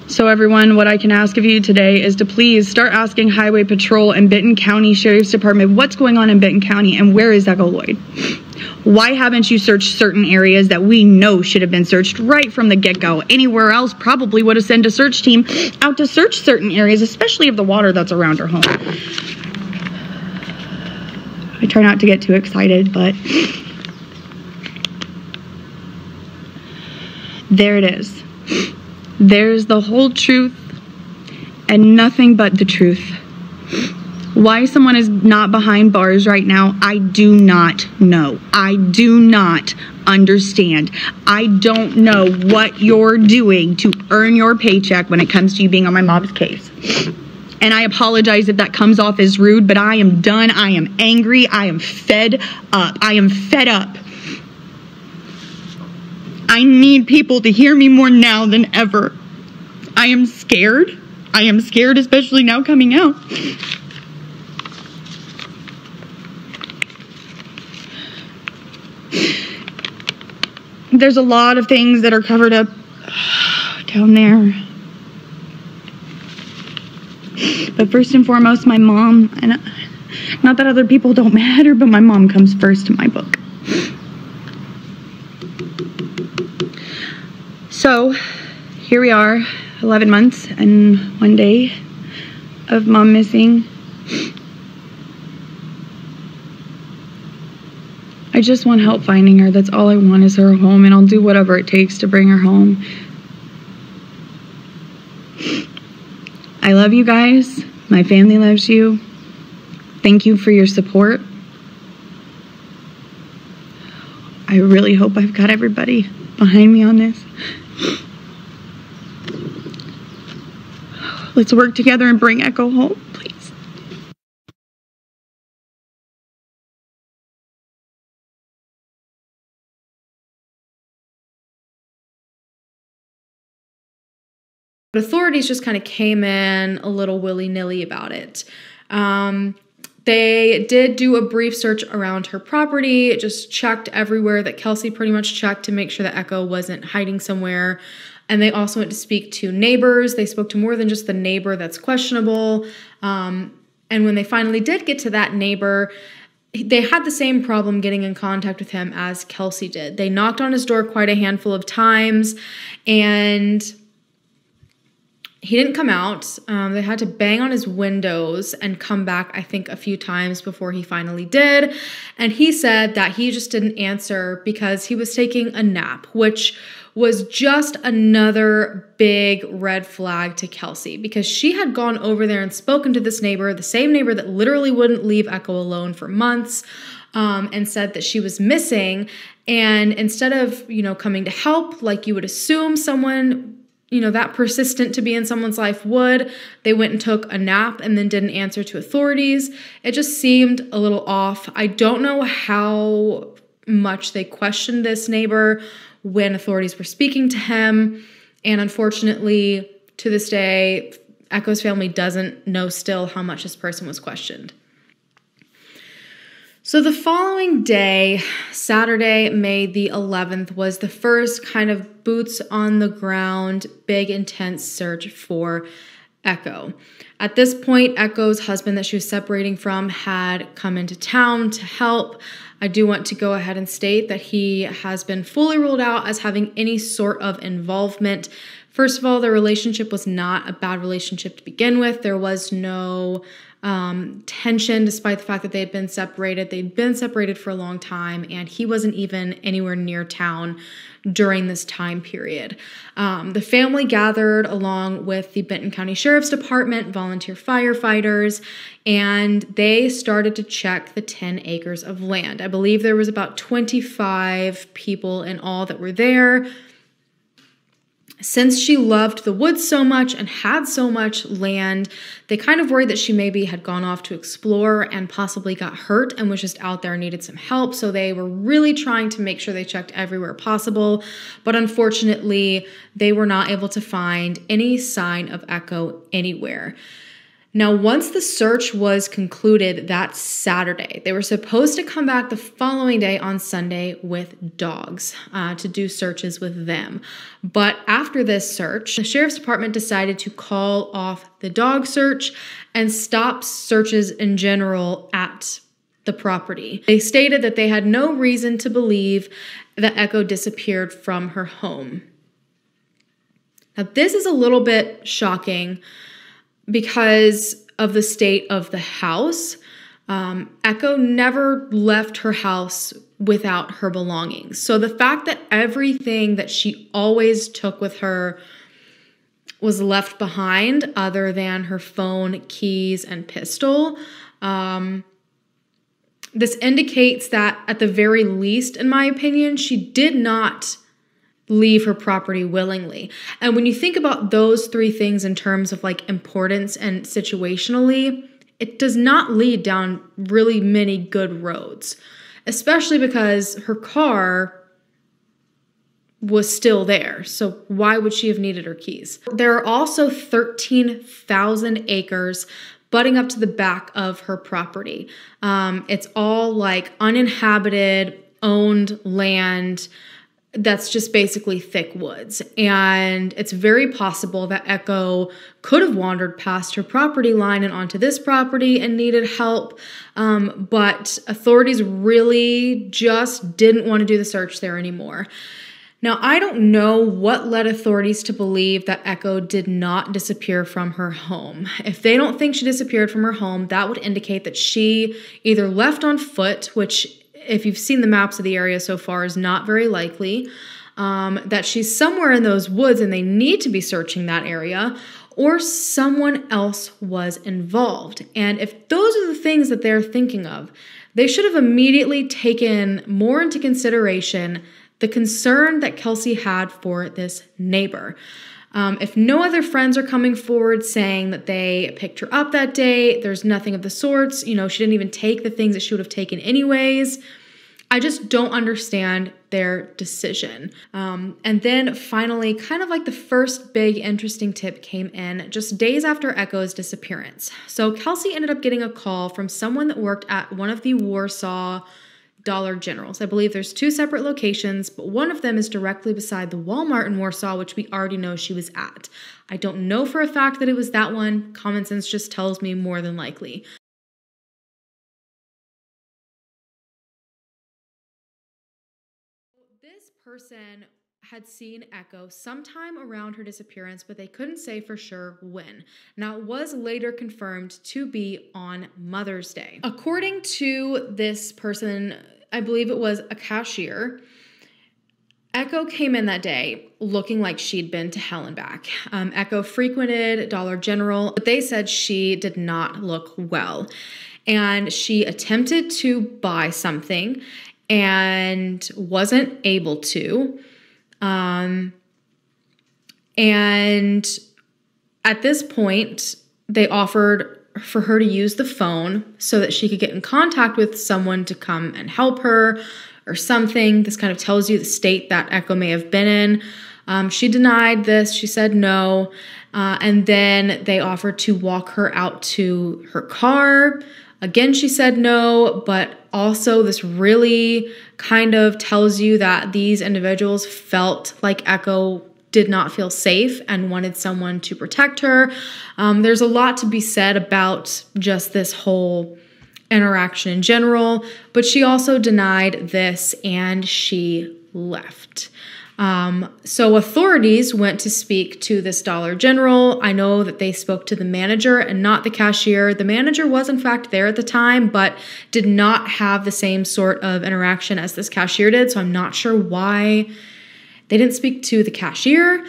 So everyone, what I can ask of you today is to please start asking Highway Patrol and Benton County Sheriff's Department what's going on in Benton County and where is Echo Lloyd? Why haven't you searched certain areas that we know should have been searched right from the get-go? Anywhere else probably would have sent a search team out to search certain areas, especially of the water that's around her home. I try not to get too excited, but there it is. There's the whole truth and nothing but the truth. Why someone is not behind bars right now, I do not know. I do not understand. I don't know what you're doing to earn your paycheck when it comes to you being on my mom's case. And I apologize if that comes off as rude, but I am done. I am angry. I am fed up. I am fed up. I need people to hear me more now than ever. I am scared. I am scared, especially now coming out. There's a lot of things that are covered up down there. But first and foremost, my mom. And not that other people don't matter, but my mom comes first in my book. So, here we are, 11 months and 1 day of mom missing. I just want help finding her. That's all I want is her home, and I'll do whatever it takes to bring her home. I love you guys. My family loves you. Thank you for your support. I really hope I've got everybody behind me on this. Let's work together and bring Echo home, please. Authorities just kind of came in a little willy-nilly about it. They did do a brief search around her property, just checked everywhere that Kelsey pretty much checked to make sure that Echo wasn't hiding somewhere. And they also went to speak to neighbors. They spoke to more than just the neighbor that's questionable. And when they finally did get to that neighbor, they had the same problem getting in contact with him as Kelsey did. They knocked on his door quite a handful of times, and he didn't come out. They had to bang on his windows and come back, I think, a few times before he finally did. And he said that he just didn't answer because he was taking a nap, which was just another big red flag to Kelsey, because she had gone over there and spoken to this neighbor, the same neighbor that literally wouldn't leave Echo alone for months, and said that she was missing. And instead of, coming to help like you would assume someone that persistent to be in someone's life would, they went and took a nap and then didn't answer to authorities. It just seemed a little off. I don't know how much they questioned this neighbor when authorities were speaking to him. And unfortunately, to this day, Echo's family doesn't know still how much this person was questioned. So the following day, Saturday, May the 11th, was the first kind of boots on the ground, big intense search for Echo. At this point, Echo's husband that she was separating from had come into town to help. I do want to go ahead and state that he has been fully ruled out as having any sort of involvement. First of all, their relationship was not a bad relationship to begin with. There was no tension, despite the fact that they had been separated. They'd been separated for a long time, and he wasn't even anywhere near town during this time period. The family gathered along with the Benton County Sheriff's Department, volunteer firefighters, and they started to check the 10 acres of land. I believe there was about 25 people in all that were there. Since she loved the woods so much and had so much land, they kind of worried that she maybe had gone off to explore and possibly got hurt and was just out there and needed some help. So they were really trying to make sure they checked everywhere possible. But unfortunately, they were not able to find any sign of Echo anywhere. Now, once the search was concluded that Saturday, they were supposed to come back the following day on Sunday with dogs to do searches with them. But after this search, the Sheriff's Department decided to call off the dog search and stop searches in general at the property. They stated that they had no reason to believe that Echo disappeared from her home. Now, this is a little bit shocking because of the state of the house. Echo never left her house without her belongings. So the fact that everything that she always took with her was left behind, other than her phone, keys, and pistol, this indicates that at the very least, in my opinion, she did not leave her property willingly. And when you think about those three things in terms of like importance and situationally, it does not lead down really many good roads, especially because her car was still there. So why would she have needed her keys? There are also 13,000 acres butting up to the back of her property. It's all like uninhabited, owned land that's just basically thick woods. And it's very possible that Echo could have wandered past her property line and onto this property and needed help. But authorities really just didn't want to do the search there anymore. Now, I don't know what led authorities to believe that Echo did not disappear from her home. If they don't think she disappeared from her home, that would indicate that she either left on foot, which if you've seen the maps of the area so far is not very likely, that she's somewhere in those woods and they need to be searching that area, or someone else was involved. And if those are the things that they're thinking of, they should have immediately taken more into consideration the concern that Kelsey had for this neighbor. If no other friends are coming forward saying that they picked her up that day, there's nothing of the sorts. You know, she didn't even take the things that she would have taken anyways. I just don't understand their decision. And then finally, kind of like the first big interesting tip came in just days after Echo's disappearance. So Kelsey ended up getting a call from someone that worked at one of the Warsaw Dollar Generals. I believe there's 2 separate locations, but one of them is directly beside the Walmart in Warsaw, which we already know she was at. I don't know for a fact that it was that one. Common sense just tells me more than likely. This person had seen Echo sometime around her disappearance, but they couldn't say for sure when. Now, it was later confirmed to be on Mother's Day. According to this person, I believe it was a cashier, Echo came in that day looking like she'd been to hell and back. Echo frequented Dollar General, but they said she did not look well. And she attempted to buy something and wasn't able to. And at this point, they offered for her to use the phone so that she could get in contact with someone to come and help her or something. This kind of tells you the state that Echo may have been in. She denied this. She said no. And then they offered to walk her out to her car. Again, she said no, but also this really kind of tells you that these individuals felt like Echo did not feel safe and wanted someone to protect her. There's a lot to be said about just this whole interaction in general, but she also denied this and she left. So authorities went to speak to this Dollar General. I know that they spoke to the manager and not the cashier. The manager was in fact there at the time, but did not have the same sort of interaction as this cashier did. So I'm not sure why they didn't speak to the cashier.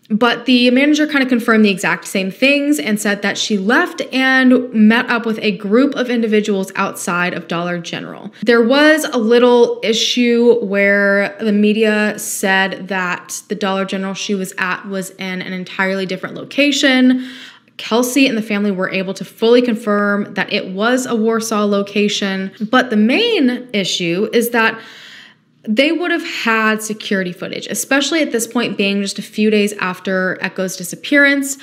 But the manager kind of confirmed the exact same things and said that she left and met up with a group of individuals outside of Dollar General. There was a little issue where the media said that the Dollar General she was at was in an entirely different location. Kelsey and the family were able to fully confirm that it was a Warsaw location. But the main issue is that they would have had security footage, especially at this point being just a few days after Echo's disappearance.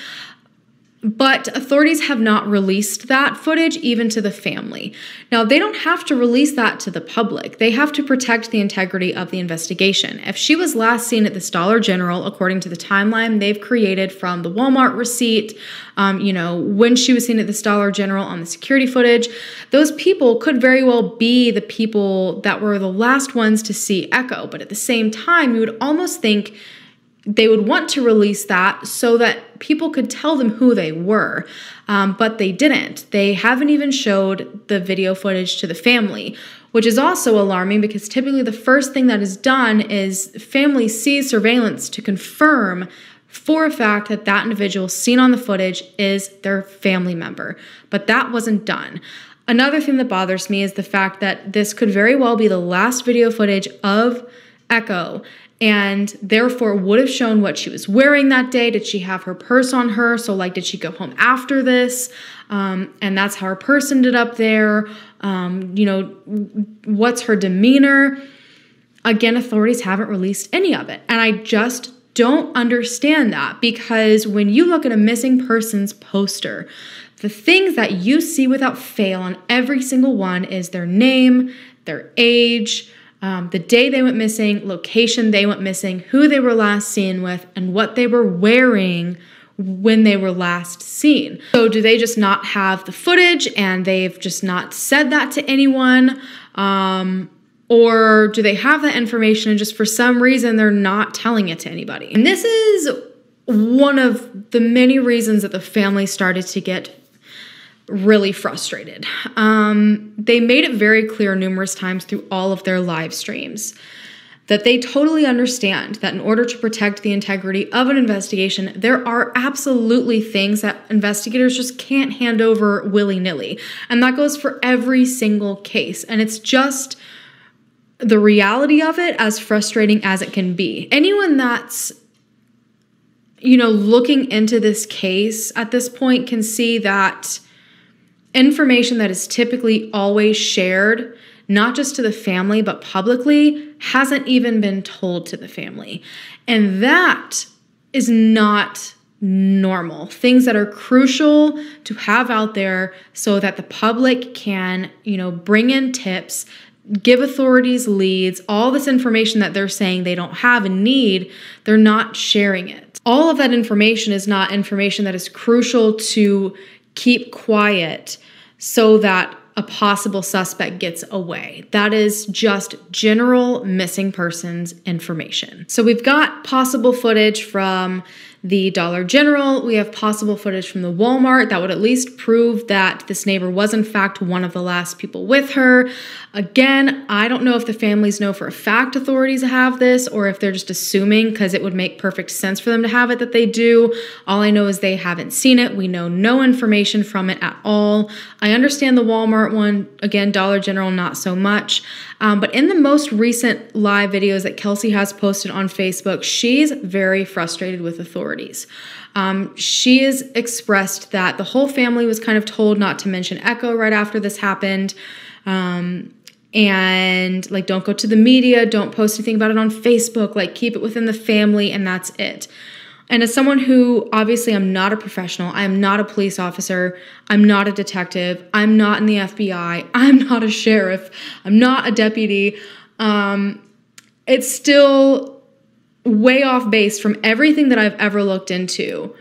But authorities have not released that footage even to the family. Now, they don't have to release that to the public. They have to protect the integrity of the investigation. If she was last seen at this Dollar General, according to the timeline they've created from the Walmart receipt, when she was seen at this Dollar General on the security footage, those people could very well be the people that were the last ones to see Echo. But at the same time, you would almost think they would want to release that so that people could tell them who they were, but they didn't. They haven't even showed the video footage to the family, which is also alarming because typically the first thing that is done is family sees surveillance to confirm for a fact that that individual seen on the footage is their family member, but that wasn't done. Another thing that bothers me is the fact that this could very well be the last video footage of Echo, and therefore would have shown what she was wearing that day. Did she have her purse on her? So did she go home after this? And that's how her purse ended up there. What's her demeanor? Again, authorities haven't released any of it. And I just don't understand that, because when you look at a missing persons poster, the things that you see without fail on every single one is their name, their age, the day they went missing, location they went missing, who they were last seen with, and what they were wearing when they were last seen. So do they just not have the footage and they've just not said that to anyone? Or do they have that information and just for some reason they're not telling it to anybody? And this is one of the many reasons that the family started to get really frustrated. They made it very clear numerous times through all of their live streams that they totally understand that in order to protect the integrity of an investigation, there are absolutely things that investigators just can't hand over willy-nilly. And that goes for every single case. And it's just the reality of it, as frustrating as it can be. Anyone that's, you know, looking into this case at this point can see that information that is typically always shared, not just to the family, but publicly, hasn't even been told to the family. And that is not normal. Things that are crucial to have out there so that the public can, you know, bring in tips, give authorities leads, all this information that they're saying they don't have and need, they're not sharing it. All of that information is not information that is crucial to keep quiet so that a possible suspect gets away. That is just general missing persons information. So we've got possible footage from the Dollar General. We have possible footage from the Walmart that would at least prove that this neighbor was in fact one of the last people with her. Again, I don't know if the families know for a fact authorities have this or if they're just assuming because it would make perfect sense for them to have it that they do. All I know is they haven't seen it. We know no information from it at all. I understand the Walmart one. Again, Dollar General, not so much. But in the most recent live videos that Kelsey has posted on Facebook, she's very frustrated with authorities. She has expressed that the whole family was kind of told not to mention Echo right after this happened. And like, don't go to the media, don't post anything about it on Facebook, like keep it within the family and that's it. And as someone who, obviously I'm not a professional, I'm not a police officer, I'm not a detective, I'm not in the FBI, I'm not a sheriff, I'm not a deputy, it's still way off base from everything that I've ever looked into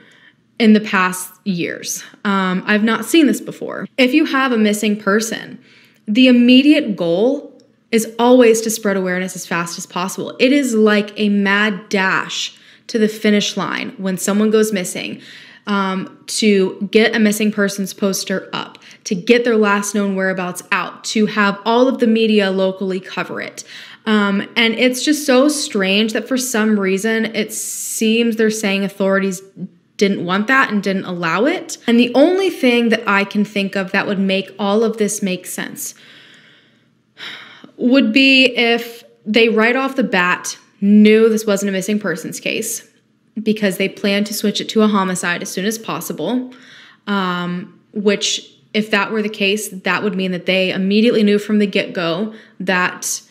in the past years. I've not seen this before. If you have a missing person, the immediate goal is always to spread awareness as fast as possible. It is like a mad dash to the finish line when someone goes missing, to get a missing persons poster up, to get their last known whereabouts out, to have all of the media locally cover it. And it's just so strange that for some reason it seems they're saying authorities didn't want that and didn't allow it. And the only thing that I can think of that would make all of this make sense would be if they right off the bat knew this wasn't a missing persons case because they planned to switch it to a homicide as soon as possible, which if that were the case, that would mean that they immediately knew from the get-go that,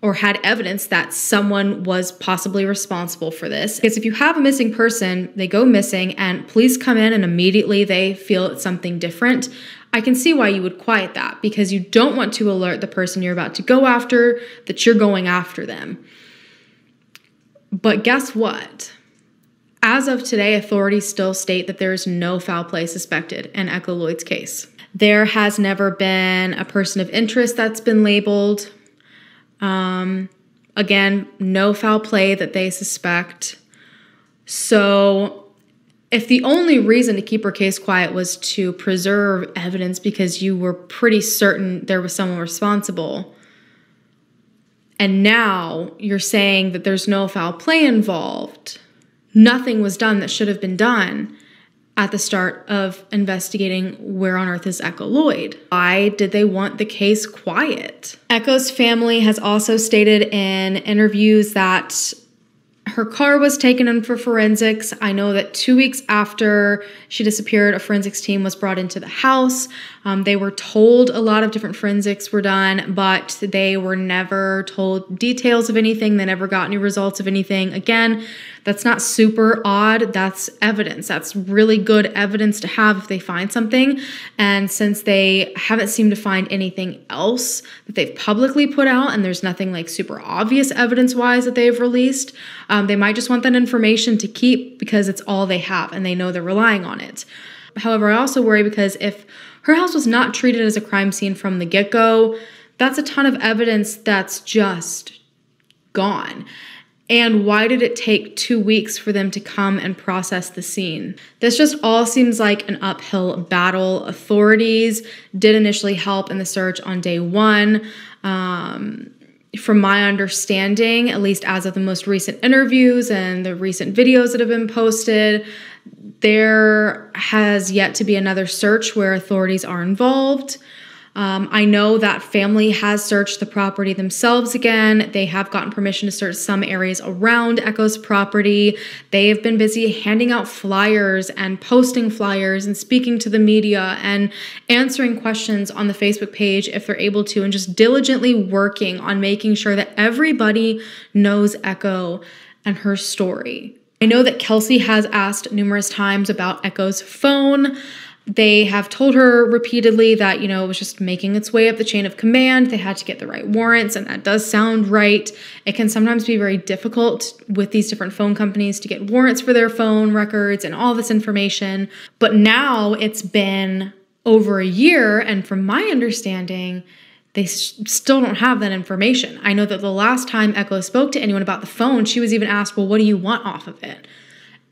or had evidence that someone was possibly responsible for this. Because if you have a missing person, they go missing and police come in and immediately they feel it's something different, I can see why you would quiet that because you don't want to alert the person you're about to go after that you're going after them. But guess what? As of today, authorities still state that there is no foul play suspected in Echo Lloyd's case. There has never been a person of interest that's been labeled. Again, no foul play that they suspect. So if the only reason to keep her case quiet was to preserve evidence because you were pretty certain there was someone responsible, and now you're saying that there's no foul play involved, nothing was done that should have been done at the start of investigating where on earth is Echo Lloyd. Why did they want the case quiet? Echo's family has also stated in interviews that her car was taken in for forensics. I know that 2 weeks after she disappeared, a forensics team was brought into the house. They were told a lot of different forensics were done, but they were never told details of anything. They never got any results of anything. Again, that's not super odd. That's evidence. That's really good evidence to have if they find something. And since they haven't seemed to find anything else that they've publicly put out, and there's nothing like super obvious evidence-wise that they've released, they might just want that information to keep because it's all they have and they know they're relying on it. However, I also worry because if her house was not treated as a crime scene from the get-go, that's a ton of evidence that's just gone. And why did it take 2 weeks for them to come and process the scene? This just all seems like an uphill battle. Authorities did initially help in the search on day one. From my understanding, at least as of the most recent interviews and the recent videos that have been posted, there has yet to be another search where authorities are involved. I know that family has searched the property themselves again. They have gotten permission to search some areas around Echo's property. They have been busy handing out flyers and posting flyers and speaking to the media and answering questions on the Facebook page if they're able to, and just diligently working on making sure that everybody knows Echo and her story. I know that Kelsey has asked numerous times about Echo's phone. They have told her repeatedly that, it was just making its way up the chain of command. They had to get the right warrants, and that does sound right. It can sometimes be very difficult with these different phone companies to get warrants for their phone records and all this information. But now it's been over a year, and from my understanding, they still don't have that information. I know that the last time Echo spoke to anyone about the phone, she was even asked, well, what do you want off of it?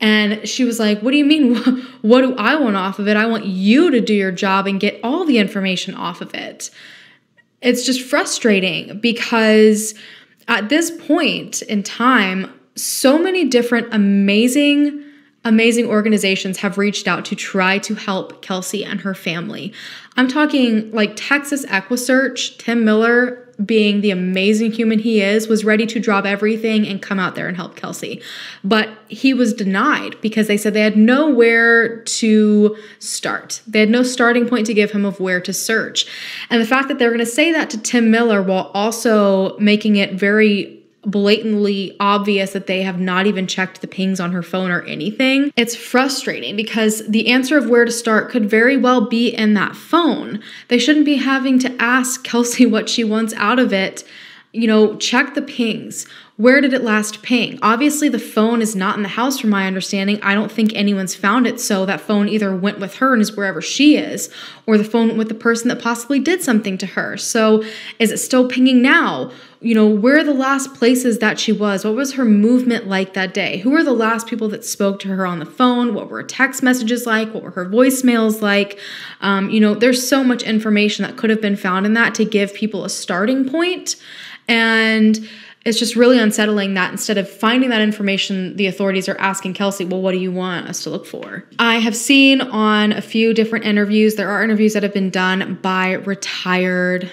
And she was like, what do you mean? What do I want off of it? I want you to do your job and get all the information off of it. It's just frustrating because at this point in time, so many different amazing organizations have reached out to try to help Kelsey and her family. I'm talking like Texas Aqua Search. Tim Miller, being the amazing human he is, was ready to drop everything and come out there and help Kelsey. But he was denied because they said they had nowhere to start. They had no starting point to give him of where to search. And the fact that they're going to say that to Tim Miller while also making it very blatantly obvious that they have not even checked the pings on her phone or anything, it's frustrating because the answer of where to start could very well be in that phone. They shouldn't be having to ask Kelsey what she wants out of it. Check the pings. Where did it last ping? Obviously, the phone is not in the house from my understanding. I don't think anyone's found it, so that phone either went with her and is wherever she is, or the phone went with the person that possibly did something to her. So is it still pinging now? Where are the last places that she was? What was her movement like that day? Who were the last people that spoke to her on the phone? What were her text messages like? What were her voicemails like? There's so much information that could have been found in that to give people a starting point. And it's just really unsettling that instead of finding that information, the authorities are asking Kelsey, well, what do you want us to look for? I have seen on a few different interviews, there are interviews that have been done by retired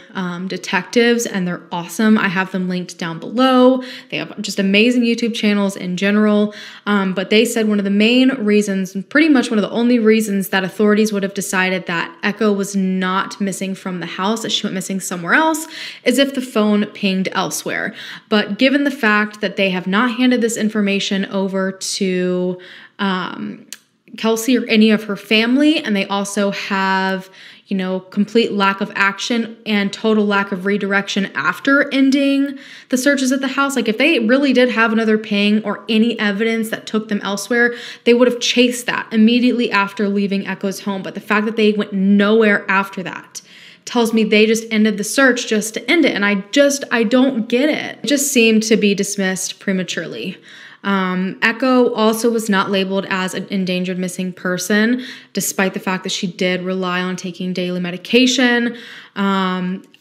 detectives, and they're awesome. I have them linked down below. They have just amazing YouTube channels in general. But they said one of the main reasons, and pretty much one of the only reasons that authorities would have decided that Echo was not missing from the house, that she went missing somewhere else, is if the phone pinged elsewhere. But given the fact that they have not handed this information over to Kelsey or any of her family, and they also have, complete lack of action and total lack of redirection after ending the searches at the house. Like if they really did have another ping or any evidence that took them elsewhere, they would have chased that immediately after leaving Echo's home. But the fact that they went nowhere after that tells me they just ended the search just to end it. And I don't get it. It just seemed to be dismissed prematurely. Echo also was not labeled as an endangered missing person, despite the fact that she did rely on taking daily medication.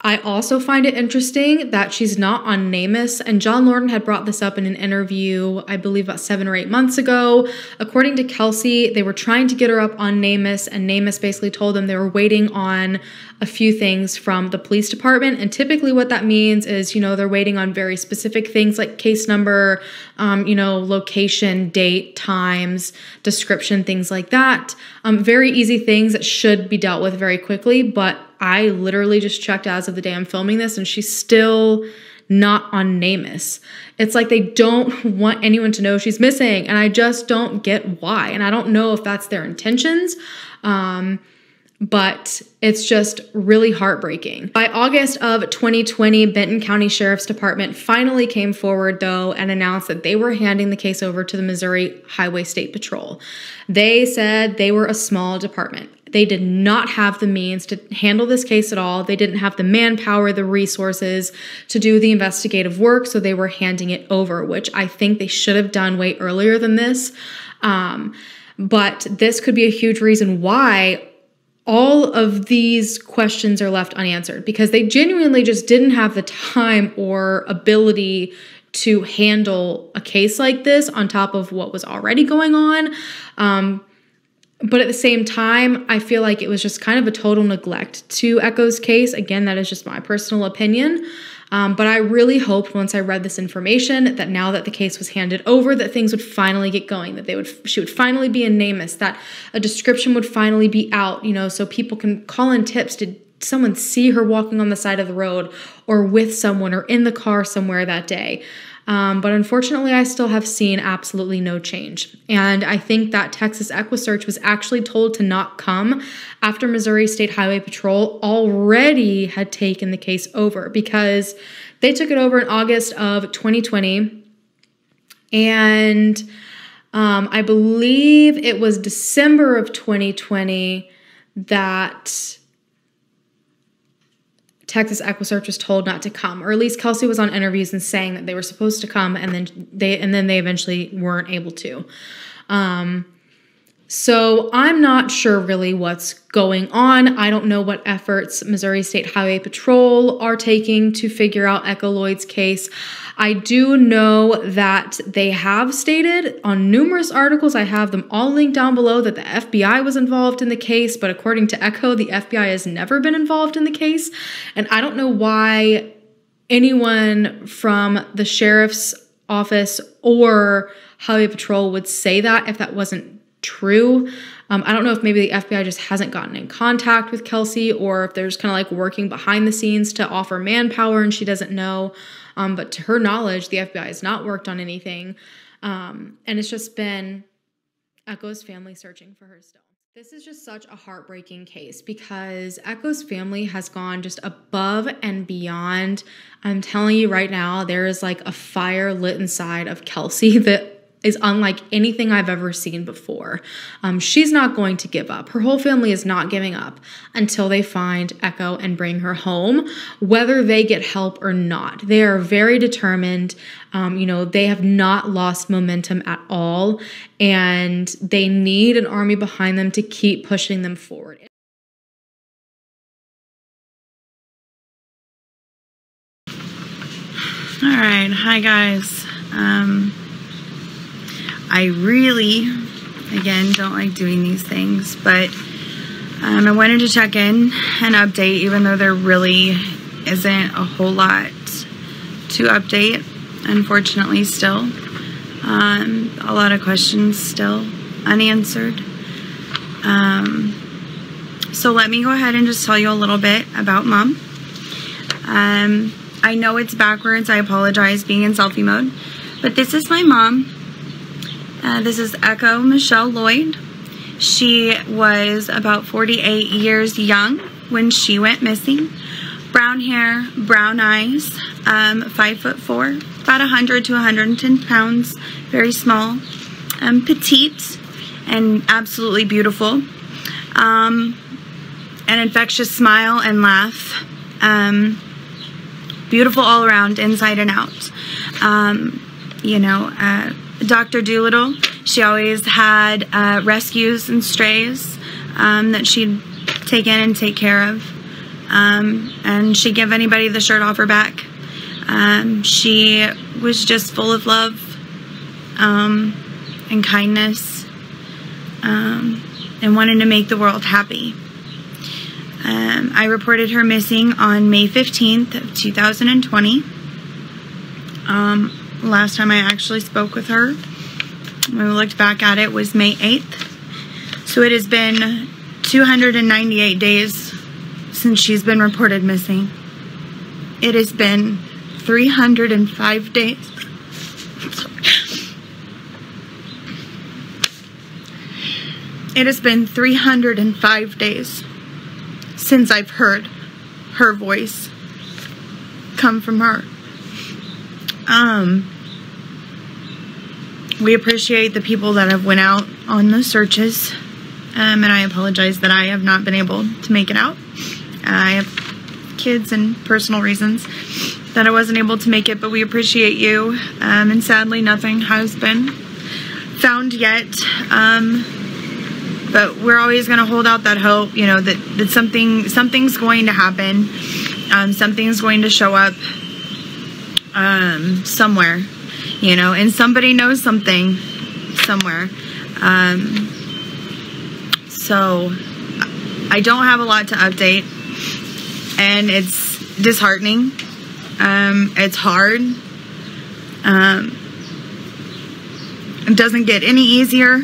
I also find it interesting that she's not on NamUs, and John Lorden had brought this up in an interview, I believe about 7 or 8 months ago. According to Kelsey, they were trying to get her up on NamUs, and NamUs basically told them they were waiting on a few things from the police department, and typically what that means is, they're waiting on very specific things like case number, location, date, times, description, things like that. Very easy things that should be dealt with very quickly, but I literally just checked as of the day I'm filming this, and she's still not on NamUs. It's like they don't want anyone to know she's missing, and I just don't get why. And I don't know if that's their intentions, but it's just really heartbreaking. By August of 2020, Benton County Sheriff's Department finally came forward, though, and announced that they were handing the case over to the Missouri Highway State Patrol. They said they were a small department. They did not have the means to handle this case at all. They didn't have the manpower, the resources to do the investigative work, so they were handing it over, which I think they should have done way earlier than this. But this could be a huge reason why all of these questions are left unanswered, because they genuinely just didn't have the time or ability to handle a case like this on top of what was already going on. But at the same time, I feel like it was just kind of a total neglect to Echo's case. Again, that is just my personal opinion. But I really hoped once I read this information that now that the case was handed over, that things would finally get going, that she would finally be in NamUs, that a description would finally be out, you know, so people can call in tips. Did someone see her walking on the side of the road or with someone or in the car somewhere that day? But unfortunately, I still have seen absolutely no change. And I think that Texas Aqua search was actually told to not come after Missouri State Highway Patrol already had taken the case over, because they took it over in August of 2020. And I believe it was December of 2020 that Texas Aqua Search was told not to come, or at least Kelsey was on interviews and saying that they were supposed to come, and then they eventually weren't able to. So I'm not sure really what's going on. I don't know what efforts Missouri State Highway Patrol are taking to figure out Echo Lloyd's case. I do know that they have stated on numerous articles, I have them all linked down below, that the FBI was involved in the case, but according to Echo, the FBI has never been involved in the case. And I don't know why anyone from the sheriff's office or Highway Patrol would say that if that wasn't true. I don't know if maybe the FBI just hasn't gotten in contact with Kelsey, or if they're just kind of like working behind the scenes to offer manpower and she doesn't know. But to her knowledge, the FBI has not worked on anything. And it's just been Echo's family searching for her still. This is just such a heartbreaking case because Echo's family has gone just above and beyond. I'm telling you right now, there is like a fire lit inside of Kelsey that is unlike anything I've ever seen before. She's not going to give up. Her whole family is not giving up until they find Echo and bring her home, whether they get help or not. They are very determined. You know, they have not lost momentum at all, and they need an army behind them to keep pushing them forward. All right, hi guys. I really, again, don't like doing these things, but I wanted to check in and update, even though there really isn't a whole lot to update, unfortunately, still. A lot of questions still unanswered. So let me go ahead and just tell you a little bit about Mom. I know it's backwards. I apologize being in selfie mode, but this is my mom. This is Echo Michelle Lloyd. She was about 48 years young when she went missing. Brown hair, brown eyes, 5'4", about 100 to 110 pounds, very small, petite, and absolutely beautiful. An infectious smile and laugh. Beautiful all around, inside and out. You know, Dr. Doolittle, she always had rescues and strays that she'd take in and take care of. And she'd give anybody the shirt off her back. She was just full of love and kindness and wanted to make the world happy. I reported her missing on May 15th of 2020. Last time I actually spoke with her, when we looked back at it, was May 8th. So it has been 298 days since she's been reported missing. It has been 305 days. It has been 305 days since I've heard her voice come from her. We appreciate the people that have went out on the searches, and I apologize that I have not been able to make it out. I have kids and personal reasons that I wasn't able to make it, but we appreciate you, and sadly nothing has been found yet, but we're always going to hold out that hope, you know, that something's going to happen, something's going to show up somewhere, you know, and somebody knows something somewhere. So I don't have a lot to update, and it's disheartening. It's hard. It doesn't get any easier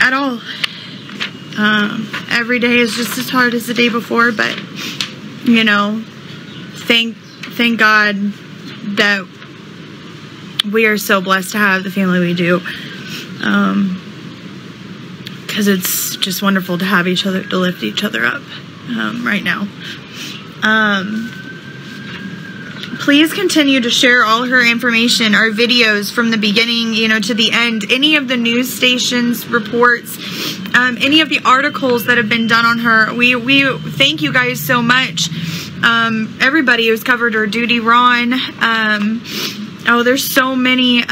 at all. Every day is just as hard as the day before, but you know, thank God that we are so blessed to have the family we do, because it's just wonderful to have each other, to lift each other up right now. Please continue to share all her information, our videos from the beginning, you know, to the end. Any of the news stations reports, any of the articles that have been done on her. We thank you guys so much. Everybody who's covered her. Duty Ron. Oh, there's so many.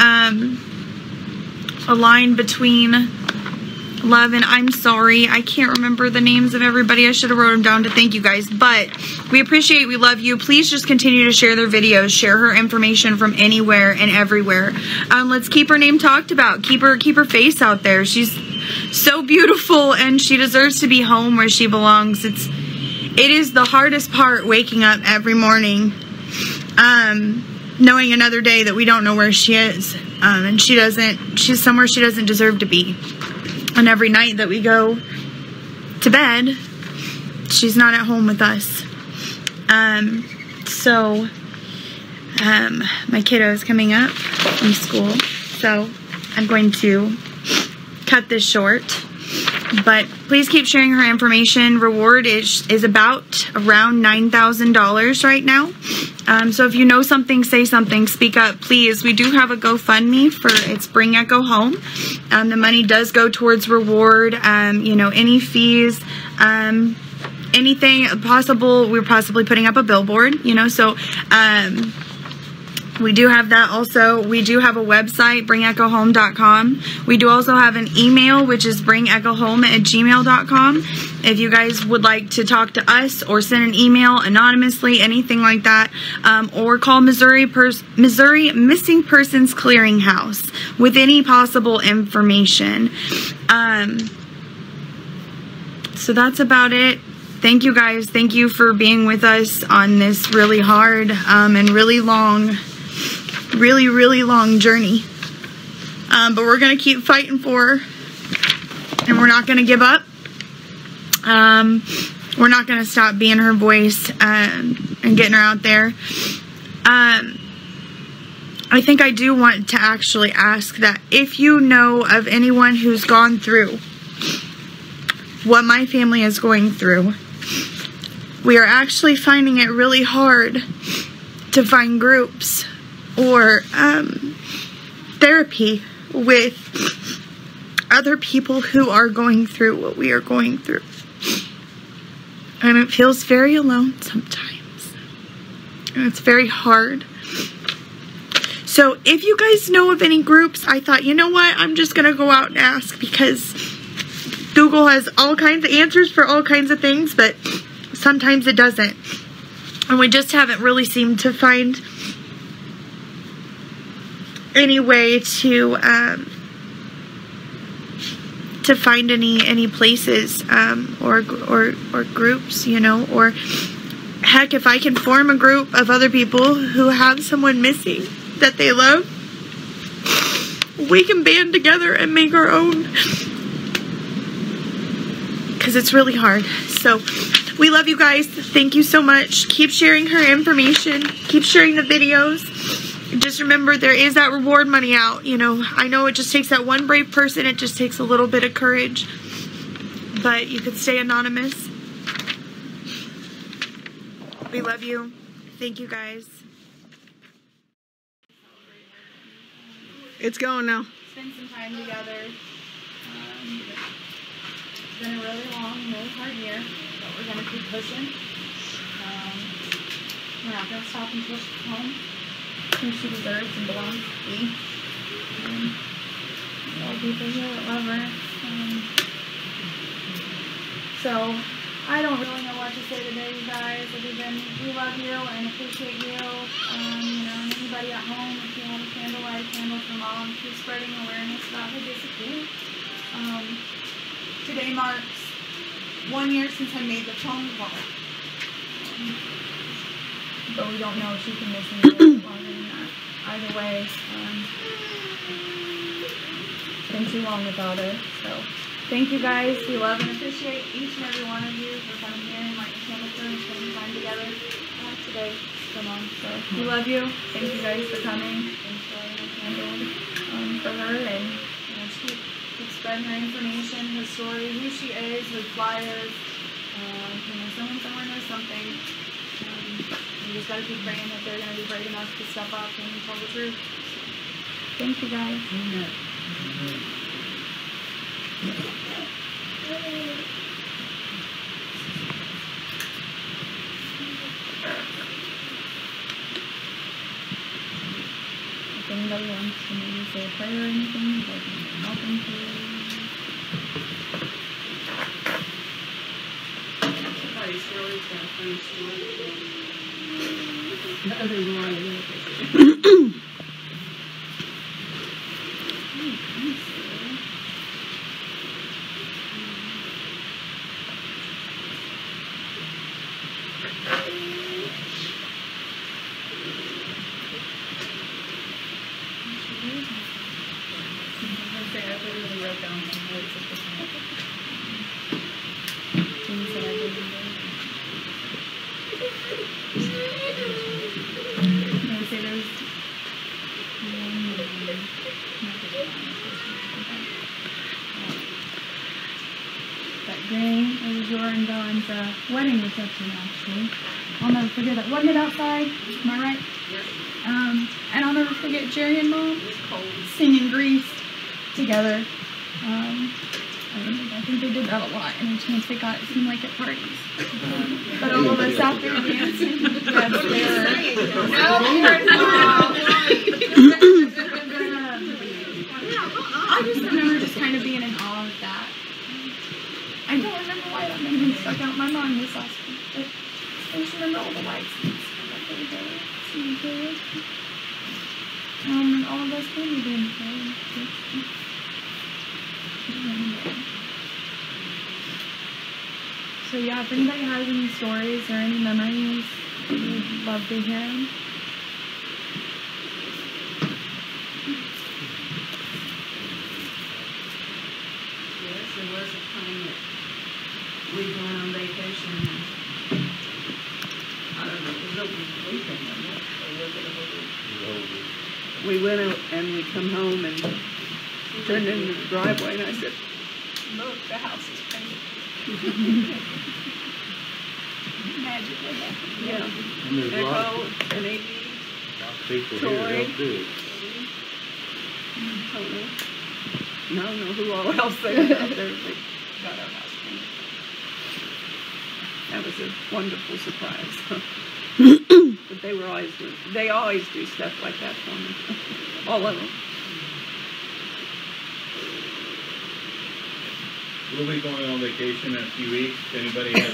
A line between love and I'm sorry. I can't remember the names of everybody. I should have wrote them down to thank you guys. But we appreciate, we love you. Please just continue to share their videos. Share her information from anywhere and everywhere. Let's keep her name talked about. Keep her face out there. She's so beautiful, and she deserves to be home where she belongs. It is the hardest part, waking up every morning, knowing another day that we don't know where she is, and she's somewhere she doesn't deserve to be. And every night that we go to bed, she's not at home with us. My kiddo is coming up from school, so I'm going to cut this short. But please keep sharing her information. Reward is about around $9,000 right now. So if you know something, say something, speak up, please. We do have a GoFundMe for it's Bring Echo Home. The money does go towards reward. You know, any fees, anything possible. We're possibly putting up a billboard, you know, so we do have that also. We do have a website, bringechohome.com. We do also have an email, which is bringechohome@gmail.com. If you guys would like to talk to us or send an email anonymously, anything like that, or call Missouri Missing Persons Clearinghouse with any possible information. So that's about it. Thank you guys. Thank you for being with us on this really hard and really long journey. But we're going to keep fighting for her, and we're not going to give up. We're not going to stop being her voice and getting her out there. I think I do want to actually ask that if you know of anyone who's gone through what my family is going through, we are actually finding it really hard to find groups or therapy with other people who are going through what we are going through. And it feels very alone sometimes. And it's very hard. So if you guys know of any groups, I thought, you know what, I'm just going to go out and ask, because Google has all kinds of answers for all kinds of things, but sometimes it doesn't. And we just haven't really seemed to find any way to find any places or groups, you know, or heck, if I can form a group of other people who have someone missing that they love, we can band together and make our own, because it's really hard. So we love you guys. Thank you so much. Keep sharing her information. Keep sharing the videos. Just remember, there is that reward money out. You know, I know it just takes that one brave person. It just takes a little bit of courage. But you could stay anonymous. We love you. Thank you, guys. It's going now. Spend some time together. It's been a really long, really hard year, but we're going to keep pushing. We're not going to stop until she's home, who she deserves and belongs to be. There are people here that love her. So, I don't really know what to say today, you guys, other than we love you and appreciate you. You know, and anybody at home, if you want a candle, light a candle for Mom. She's spreading awareness about her disappearance. Today marks 1 year since I made the phone call. But we don't know if she can miss me longer than that. Either way, it's been too long without her. So thank you guys. We love and appreciate each and every one of you for coming here and lighting candles and spending time together today. Come on. So we love you. Thank you guys for coming and lighting a candle for her, and keep spreading her information, her story, who she is, her flyers. Someone somewhere knows something. You just gotta keep praying that they're gonna be brave enough to step up and tell the truth. Thank you guys. Amen. If anybody wants to maybe say a prayer or anything, they can help them to. Shirley's got a funny story. The other one. Wedding reception, actually. I'll never forget that. Wasn't it outside? Am I right? Yes. And I'll never forget Jerry and Mom singing Grease together. I think they did that a lot. Any chance they got, it seemed like at parties. But all of us out there dancing. Yes, they were. I just remember just kind of being in awe of that. I don't remember why that memory stuck out in my mind this last week, but I just remember all the lights and stuff that were there. And all of us came to be So yeah, if anybody has any stories or any memories, we'd love to hear them. Yes, there was a time that we went on vacation, and I don't know, it was over the weekend, wasn't it? Or was it a whole week? We went out and we come home and turned into the driveway, and I said, look, the house is painted. Magic would happen. Yeah. And there's Echo, lots and Amy, of people here to help do it. I don't know who all else they got out there. They got our house painted. That was a wonderful surprise. But they always do stuff like that for me. All of them. We'll be going on vacation in a few weeks. If anybody has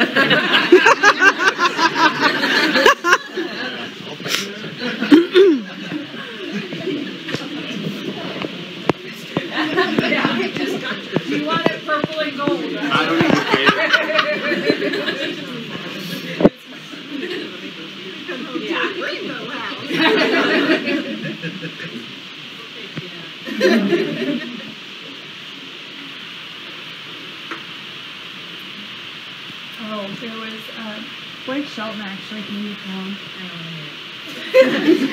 You want it purple and gold. I don't even care. Yeah, rainbow house. Oh, there was Blake Shelton actually came to town.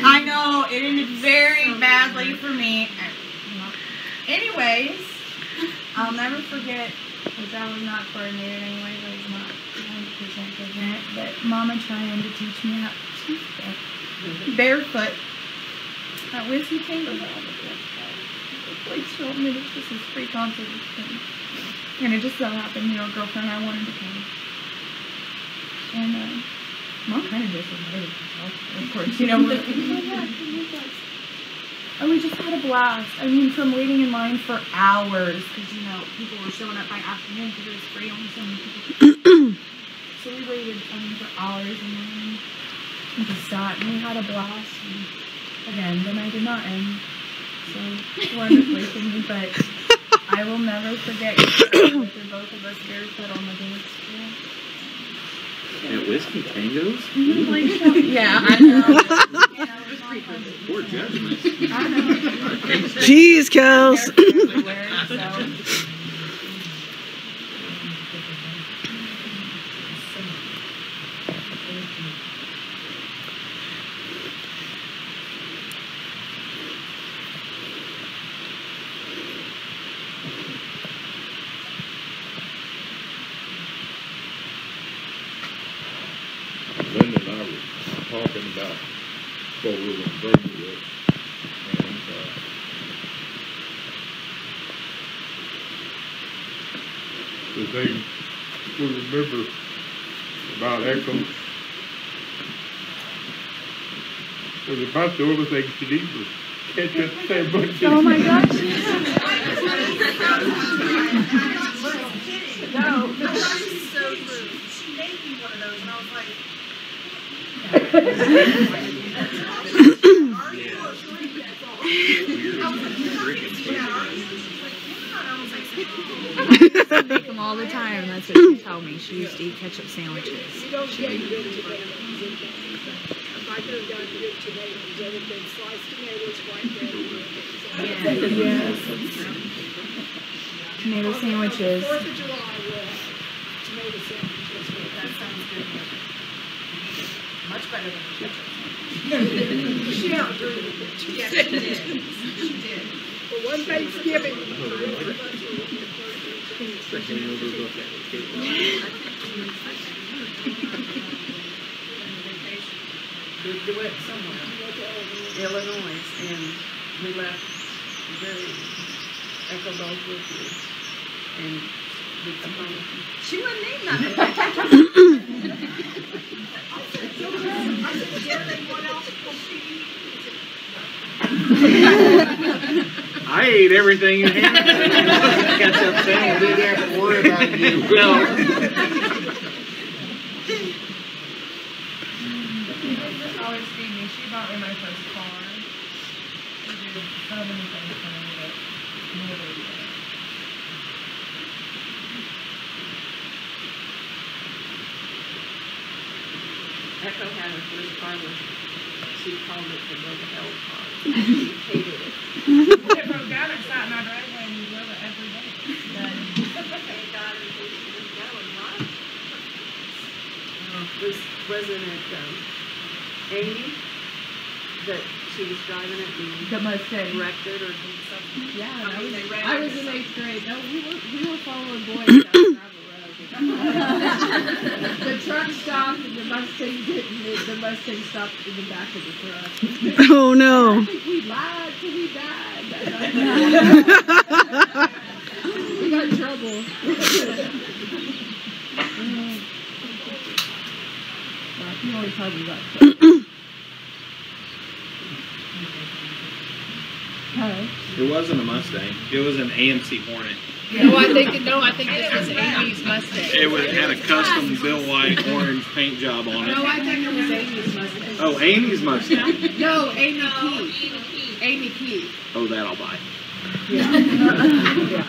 I know, it ended very badly for me. Anyways, I'll never forget, which I was not coordinated anyway, I was not 100% ignorant, but Mama trying to teach me how to step barefoot at Whiskey Chamberlain. Blake Shelton, it was just his free concert thing. And it just so happened, a girlfriend I wanted to come. And Mom kind of just invited herself, of course, but and we just had a blast. I mean, from waiting in line for hours, because, people were showing up by afternoon because it was free, only so many people. So we waited, for hours in line and just sat, and we had a blast. And again, the night did not end so wonderfully for me, but I will never forget you with both of us barefoot on the dance floor. At Whiskey Tangos? Yeah, I know. Poor judgment. I know. Jeez, Kels. Linda and I were talking about what we were going to bring you with, and the thing we remember about Echo was about the only thing she needed was ketchup, sandwich. Oh my gosh. No, that's so true. She made me one of those, and I was like, I make them all the time. That's what she told me. She used to eat ketchup sandwiches. if I could have done good tomatoes, other than sliced tomatoes, white bread. Yes. Tomato sandwiches. 4th of July, tomato sandwiches. That sounds good. Much better than ketchup. She outdrew it. Yes, she did. She did. For one Thanksgiving. We went somewhere, Illinois, and we left Echo goes with you, and we come home. She wouldn't need nothing. I ate everything you had. Ketchup sandwich. Didn't have to worry about you. No. Always feed me. She bought me my first car. She did so many things for me that nobody did. Echo had her first car with, she called it the Broke Hell car. She hated it. When it broke down, it sat in our driveway and we drove it every day. Thank God it didn't go and run. Wasn't it Amy that she was driving it and the Mustang wrecked it or did something? Yeah, I mean, they ran I was it. in 8th grade. No, we were following boys down gravel road. The truck stopped and the Mustang didn't. The Mustang stopped in the back of the truck. Oh no! I think we lied till we died. We got in trouble. He only told me about It wasn't a Mustang. It was an AMC Hornet. No, I think this was Amy's Mustang. It had a custom Bill White orange paint job on it. No, I think it was Amy's Mustang. Oh, Amy's Mustang. No, Amy Key. Amy Key. Oh, that I'll buy. Yeah. Yeah.